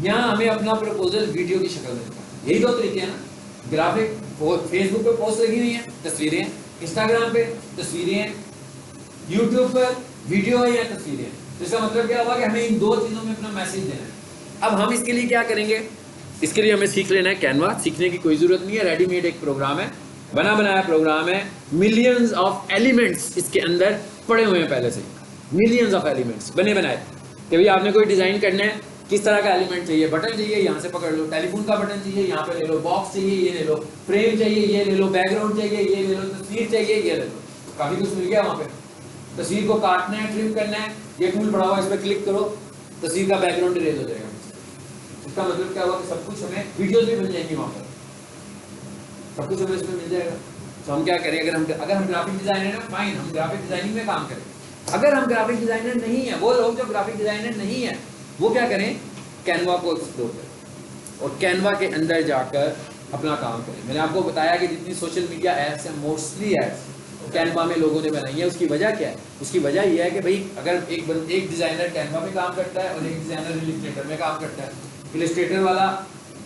या हमें अपना प्रपोजल वीडियो की शक्ल में दिखाना है। यही दो तरीके हैं ना। ग्राफिक फेसबुक पे पोस्ट लगी हुई है, तस्वीरें हैं, इंस्टाग्राम पे तस्वीरें हैं, यूट्यूब पर वीडियो है या तस्वीरें हैं। तो इसका मतलब क्या हुआ कि हमें इन दो चीजों में अपना मैसेज देना है। अब हम इसके लिए क्या करेंगे, इसके लिए हमें सीख लेना है कैनवा। सीखने की कोई जरूरत नहीं है, रेडीमेड एक प्रोग्राम है, बना बनाया प्रोग्राम है, मिलियंस ऑफ एलिमेंट्स इसके अंदर पड़े हुए हैं पहले से, मिलियंस ऑफ एलिमेंट्स बने बनाए कि भाई आपने कोई डिजाइन करना है, किस तरह का एलिमेंट चाहिए, बटन चाहिए यहाँ से पकड़ लो, टेलीफोन का बटन चाहिए यहाँ पे ले लो, बॉक्स चाहिए ये ले लो, फ्रेम चाहिए ये ले लो, बैकग्राउंड चाहिए ये ले लो, तस्वीर चाहिए ये ले लो, काफी कुछ मिल गया वहाँ पे। तस्वीर को काटना है, ट्रिम करना है, ये टूल पड़ा हुआ है, इस पर क्लिक करो, तस्वीर का बैकग्राउंड इरेज हो जाएगा। इसका मतलब क्या हुआ कि सब कुछ हमें वीडियोस भी बन जाएंगी वहाँ पर, सब कुछ हमें इसमें मिल जाएगा। तो हम क्या करें, अगर हम ग्राफिक डिजाइनर है ना, फाइन, हम ग्राफिक डिजाइनिंग में काम करें। अगर हम ग्राफिक डिजाइनर नहीं है, वो लोग जो ग्राफिक डिजाइनर नहीं है वो क्या करें, कैनवा को एक्सप्लोर करें और कैनवा के अंदर जाकर अपना काम करें। मैंने आपको बताया कि जितनी सोशल मीडिया एप्स हैं, मोस्टली एप्स कैनवा में लोगों ने बनाई है। उसकी वजह क्या है, उसकी वजह यह है कि भाई अगर एक डिजाइनर कैनवा में काम करता है और एक डिजाइनर इलस्ट्रेटर में काम करता है, इलस्ट्रेटर वाला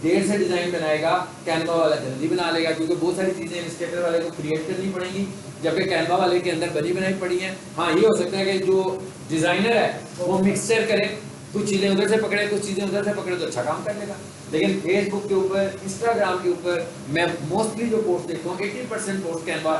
देर से डिजाइन बनाएगा, कैनवा वाला जल्दी बना लेगा, क्योंकि बहुत सारी चीजें इलस्ट्रेटर वाले को क्रिएट करनी पड़ेंगी जबकि कैनवा वाले के अंदर बनी बनाई पड़ी हैं। हाँ, ये हो सकता है कि जो डिजाइनर है वो मिक्सचर करे, कुछ चीजें उधर से पकड़े कुछ चीजें उधर से पकड़े, तो अच्छा काम कर लेगा। लेकिन फेसबुक के ऊपर, इंस्टाग्राम के ऊपर मैं मोस्टली जो पोस्ट देखता हूँ 80% पोस्ट कैनवा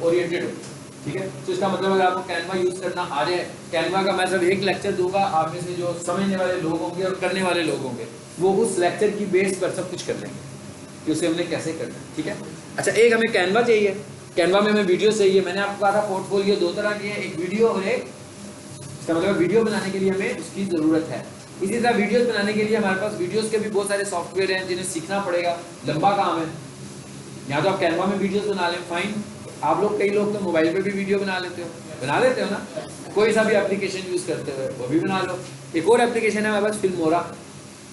ओरिएंटेड होती है, ठीक है। तो इसका मतलब अगर आपको कैनवा यूज करना आ जाए, कैनवा का मैं सिर्फ एक लेक्चर दूंगा, आप में से जो समझने वाले लोग होंगे और करने वाले लोग होंगे वो उस लेक्चर की बेस पर सब कुछ कर लेंगे कि उसे हमने कैसे करना है, ठीक है। अच्छा, एक हमें कैनवा चाहिए, कैनवा में हमें वीडियो चाहिए। मैंने आपको कहा था पोर्टफोलियो दो तरह के हैं, एक वीडियो और एक, इसका मतलब वीडियो बनाने के लिए हमें उसकी ज़रूरत है। इसी तरह वीडियोस बनाने के लिए हमारे पास वीडियोस के भी बहुत सारे सॉफ्टवेयर हैं जिन्हें सीखना पड़ेगा, लंबा काम है। या तो आप कैनवा में वीडियोस बना लें, फाइन। आप लोग, कई लोग तो मोबाइल पे भी वीडियो बना लेते हो ना, कोई सा भी एप्लीकेशन यूज़ करते हुए वो भी बना लो। एक और एप्लीकेशन है हमारे पास, फिल्मोरा,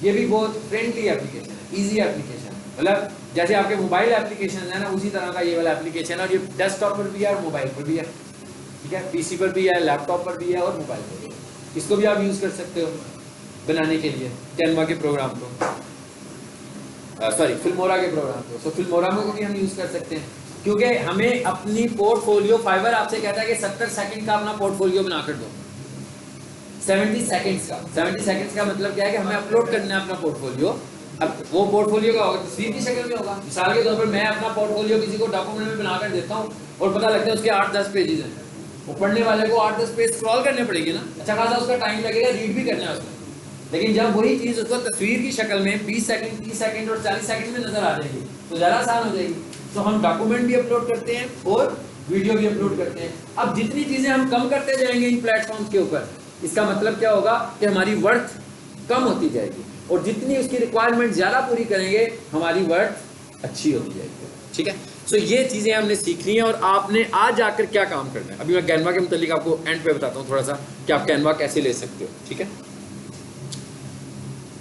ये भी बहुत फ्रेंडली एप्लीकेशन है, इजी एप्लीकेशन है। मतलब जैसे आपके मोबाइल एप्लीकेशन है ना, उसी तरह का ये वाला एप्लीकेशन है, और ये डेस्कटॉप पर भी है और मोबाइल पर भी है, ठीक है, पीसी पर भी है, लैपटॉप पर भी है और मोबाइल पर भी है। इसको भी आप यूज़ कर सकते हो बनाने के लिए कैनवा के प्रोग्राम को, सॉरी फिल्मोरा के प्रोग्राम को। तो फिल्मोरा में भी हम यूज़ कर सकते हैं, क्योंकि हमें अपनी पोर्टफोलियो, फाइवर आपसे कहता है कि 70 सेकंड का अपना पोर्टफोलियो बनाकर दो। 70 सेकंड्स का, 70 सेकंड्स का मतलब क्या है कि हमें अपलोड करना है अपना पोर्टफोलियो। अब वो पोर्टफोलियो का होगा, तस्वीर की शक्ल में होगा। मिसाल के तौर पर मैं अपना पोर्टफोलियो किसी को डॉक्यूमेंट में बनाकर देता हूँ और पता लगता है उसके 8-10 पेजेस हैं, वो पढ़ने वाले को 8-10 पेज स्क्रॉल करने पड़ेगी ना, अच्छा खासा उसका टाइम लगेगा, रीड भी करना है उसमें। लेकिन जब वही चीज़ उसको तस्वीर की शक्ल में 20 सेकंड, 30 सेकंड और 40 सेकंड में नजर आ जाएगी तो ज़्यादा आसान हो जाएगी। तो हम डॉक्यूमेंट भी अपलोड करते हैं और वीडियो भी अपलोड करते हैं। अब जितनी चीज़ें हम कम करते जाएंगे इन प्लेटफॉर्म के ऊपर, इसका मतलब क्या होगा कि हमारी वर्थ कम होती जाएगी, और जितनी उसकी रिक्वायरमेंट ज़्यादा पूरी करेंगे हमारी वर्थ अच्छी होती जाएगी, ठीक है। सो ये चीज़ें हमने सीख ली हैं, और आपने आज जाकर क्या काम करना है, अभी मैं कैनवा के मुतालिक आपको एंड पे बताता हूँ थोड़ा सा कि आप कैनवा कैसे ले सकते हो, ठीक है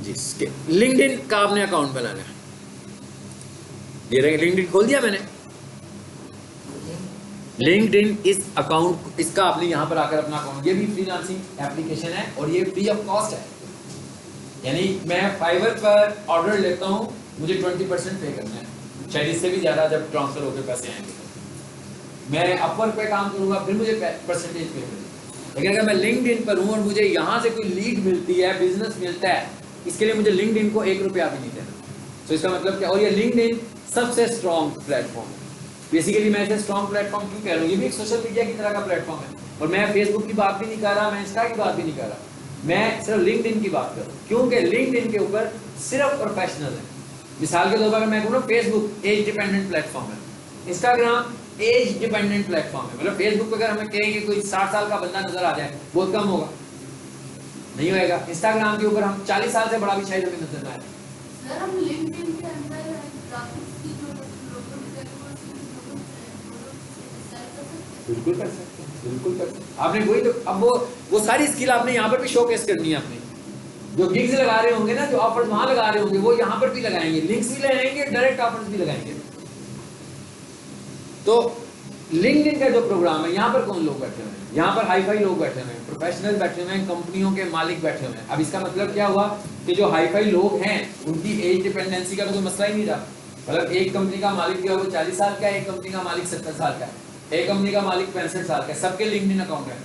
जी। लिंक्डइन का आपने अकाउंट बनाना है, ये लिंक्डइन खोल दिया मैंने। लिंक्डइन इस अकाउंट, इसका आपने यहाँ पर आकर अपना अकाउंट, ये भी फ्रीलांसिंग एप्लीकेशन है और ये फ्री ऑफ कॉस्ट है। यानी मैं फाइवर पर ऑर्डर लेता हूँ, मुझे 20% पे करना है, शायद इससे भी ज़्यादा जब ट्रांसफर होकर पैसे आएंगे। मैं अपवर्क पे काम करूँगा फिर मुझे परसेंटेज पे करेंगे। लेकिन अगर मैं लिंक्डइन पर हूँ और मुझे यहाँ से कोई लीड मिलती है, बिजनेस मिलता है, इसके लिए मुझे लिंक्डइन को 1 रुपया भी नहीं देना। तो इसका मतलब क्या, और ये लिंक्डइन सबसे स्ट्रॉन्ग प्लेटफॉर्म है। बेसिकली मैं इसे स्ट्रॉन्ग प्लेटफॉर्म क्यों कह रहा हूँ, ये भी एक सोशल मीडिया की तरह का प्लेटफॉर्म है, और मैं फेसबुक की बात भी नहीं कर रहा, मैं इंस्टा की बात भी नहीं कर रहा, मैं सिर्फ लिंक्डइन की बात कर रहा हूँ, क्योंकि लिंक्डइन के ऊपर सिर्फ प्रोफेशनल है। मिसाल के तौर पर मैं कहूँ फेसबुक एज डिपेंडेंट प्लेटफॉर्म है, इंस्टाग्राम एज डिपेंडेंट प्लेटफॉर्म है। मतलब फेसबुक पर अगर हमें कहें कि कोई 60 साल का बंदा नजर आ जाए बहुत कम होगा, नहीं होएगा। इंस्टाग्राम के ऊपर हम 40 साल से बड़ा भी शायद हमें नजर ना आए। सर हम लिंक्डइन के अंदर ग्राफिक्स की जो लोगों ने बिल्कुल कर सकते हैं, बिल्कुल कर सकते हैं। आपने वही तो, अब वो सारी स्किल आपने यहाँ पर भी शोकेस करनी है। आपने जो गिग्स लगा रहे होंगे ना, जो ऑफर्स वहां लगा रहे होंगे, वो यहाँ पर भी लगाएंगे, लिंक्स भी लगाएंगे, डायरेक्ट ऑफर्स भी लगाएंगे। तो लिंक्डइन का जो प्रोग्राम है, यहाँ पर कौन लोग बैठे हुए हैं, यहाँ पर हाई फाई लोग बैठे हुए हैं, प्रोफेशनल बैठे हुए हैं, कंपनियों के मालिक बैठे हुए हैं। अब इसका मतलब क्या हुआ कि जो हाई फाई लोग हैं उनकी एज डिपेंडेंसी का तो कोई मसला ही नहीं रहा। मतलब एक कंपनी का मालिक जो है वो 40 साल का है, एक कंपनी का मालिक 70 साल का है, एक कंपनी का मालिक 65 साल का है, सबके लिंक्डइन अकाउंट है।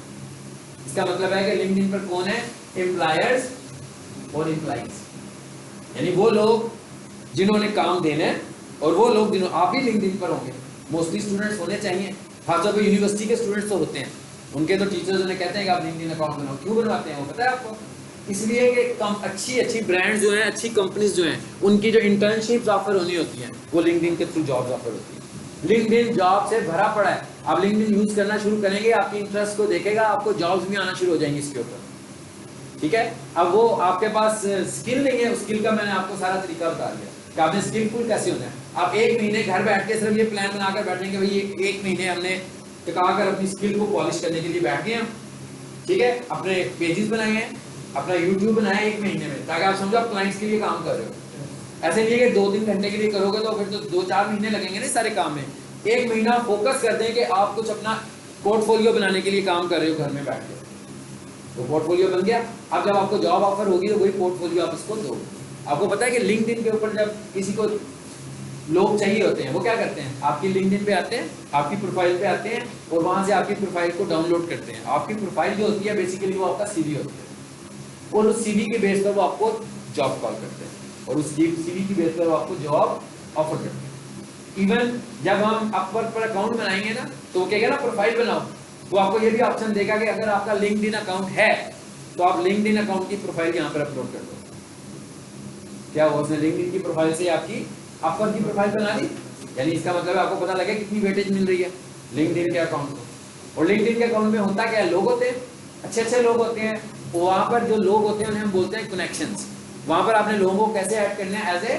इसका मतलब है कि लिंक्डइन पर कौन है, एम्प्लॉयर्स और एम्प्लॉइज, यानी वो लोग जिन्होंने काम देना है और वो लोग जिन्होंने, आप भी लिंक्डइन पर होंगे, मोस्टली स्टूडेंट्स होने चाहिए, खासतौर पर यूनिवर्सिटी के स्टूडेंट्स तो होते हैं, उनके तो टीचर्स उन्हें कहते हैं कि आप लिंक्डइन अकाउंट बनाओ। क्यों बनवाते हैं वो पता है आपको? इसलिए कि कम अच्छी ब्रांड्स जो हैं, अच्छी कंपनीज जो हैं, उनकी जो इंटर्नशिप्स ऑफर होनी होती हैं वो लिंक्डइन के थ्रू जॉब्स ऑफर होती है। लिंक्डइन जॉब से भरा पड़ा है। आप लिंक्डइन यूज करना शुरू करेंगे, आपकी इंटरेस्ट को देखेगा, आपको जॉब्स भी आना शुरू हो जाएंगी इसके ऊपर, ठीक है। अब वो आपके पास स्किल नहीं है, उस स्किल का मैंने आपको सारा तरीका बता दिया कि आपने स्किलफुल कैसे होना है। आप 1 महीने घर बैठ के सिर्फ ये प्लान बनाकर बैठेंगे, भाई ये 1 महीने हमने टिकाकर अपनी स्किल को पॉलिश करने के लिए बैठ गए हम, ठीक है। अपने पेजेस बनाए हैं, अपना यूट्यूब बनाया 1 महीने में, ताकि आप समझो आप क्लाइंट्स के लिए काम कर रहे हो। ऐसे नहीं है कि 2-3 घंटे के लिए करोगे तो फिर तो 2-4 महीने लगेंगे ना सारे काम में। 1 महीना फोकस कर दें कि आप कुछ अपना पोर्टफोलियो बनाने के लिए काम कर रहे हो घर में बैठ के, तो पोर्टफोलियो बन गया। अब जब आपको जॉब ऑफर होगी तो वही पोर्टफोलियो आप इसको दो। आपको पता है कि लिंक्डइन के ऊपर जब किसी को लोग चाहिए होते हैं, वो क्या करते हैं, आपकी लिंक्डइन पे आते हैं, आपकी प्रोफाइल पे आते हैं और वहां से आपकी प्रोफाइल को डाउनलोड करते हैं। आपकी प्रोफाइल जो होती है बेसिकली वो आपका सीवी होती है, और उस सीवी के बेस पर वो आपको जॉब कॉल करते हैं, और उस सीवी की बेस पर वो आपको जॉब ऑफर करते हैं। इवन जब हम अपवर्क पर अकाउंट बनाएंगे ना, तो वो कहेगा ना प्रोफाइल बनाओ, वो आपको ये भी ऑप्शन देगा कि अगर आपका लिंक्डइन अकाउंट है तो आप लिंक्डइन अकाउंट की प्रोफाइल यहाँ पर अपलोड कर दो। क्या हुआ, उसने लिंक्डइन की प्रोफाइल से आपकी अपवर्क की प्रोफाइल बना दी, यानी इसका मतलब आपको पता लगे कितनी वेटेज मिल रही है लिंक्डइन के अकाउंट को। और लिंक्डइन के अकाउंट में होता क्या है, लोग होते हैं, अच्छे लोग होते हैं, वहां पर जो लोग होते हैं उन्हें हम बोलते हैं कनेक्शंस। वहां पर आपने लोगों को कैसे ऐड करना है, एज ए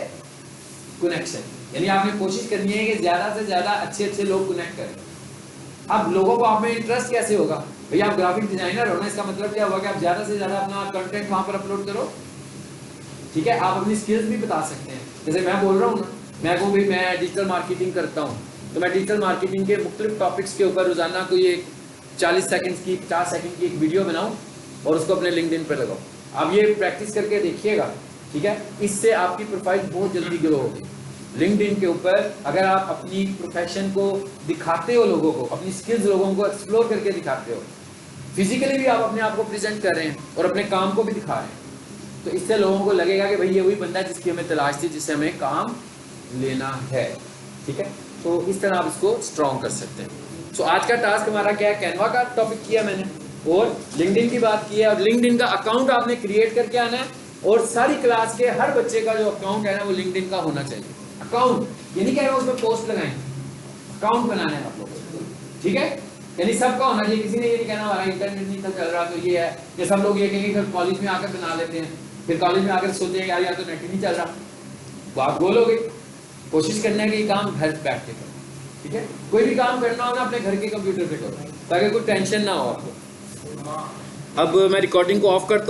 कनेक्शन, यानी आपने कोशिश करनी है कि ज्यादा से ज्यादा अच्छे लोग कनेक्ट करें। अब लोगों को आप में इंटरेस्ट कैसे होगा, भैया आप ग्राफिक डिजाइनर हो ना, इसका मतलब क्या होगा कि आप ज्यादा से ज्यादा अपना कंटेंट वहां पर अपलोड करो, ठीक है, आप अपनी स्किल्स भी बता सकते हैं। जैसे मैं बोल रहा हूँ ना, मैं को भी मैं डिजिटल मार्केटिंग करता हूँ, तो मैं डिजिटल मार्केटिंग के मुख्तलिफ टॉपिक्स के ऊपर रोजाना कोई एक 40 सेकंड्स की 50 सेकंड की एक वीडियो बनाऊँ और उसको अपने लिंक्डइन पे लगाऊँ। आप ये प्रैक्टिस करके देखिएगा, ठीक है, इससे आपकी प्रोफाइल बहुत जल्दी ग्रो होगी। लिंक्डइन के ऊपर अगर आप अपनी प्रोफेशन को दिखाते हो, लोगों को अपनी स्किल्स लोगों को एक्सप्लोर करके दिखाते हो, फिजिकली भी आप अपने आप को प्रेजेंट कर रहे हैं और अपने काम को भी दिखा रहे हैं, तो इससे लोगों को लगेगा कि भाई ये वही बंदा है जिसकी हमें तलाश थी, जिससे हमें काम लेना है। ठीक है, तो इस तरह आप इसको स्ट्रॉन्ग कर सकते हैं। तो आज का टास्क हमारा क्या है, कैनवा का टॉपिक किया मैंने और लिंक्डइन की बात की है, और लिंक्डइन का अकाउंट आपने क्रिएट करके आना है, और सारी क्लास के हर बच्चे का जो अकाउंट है ना वो लिंक्डइन का होना चाहिए। अकाउंट ये नहीं कह रहा उसमें पोस्ट लगाएं, अकाउंट बनाना है आप लोगों को, ठीक है, यानी सबका होना चाहिए। किसी ने ये नहीं कहना हमारा इंटरनेट नहीं चल रहा तो ये है, या सब लोग ये कहेंगे कि कॉलेज में आकर बना लेते हैं, फिर कॉलेज में आकर सोचते हैं यार तो नेट ही नहीं चल रहा, तो आप बोलोगे। कोशिश करना है कि ये काम घर बैठ के करो, ठीक है, कोई भी काम करना हो ना अपने घर के कंप्यूटर पे करो ताकि कोई टेंशन ना हो आपको। अब मैं रिकॉर्डिंग को ऑफ करता हूँ।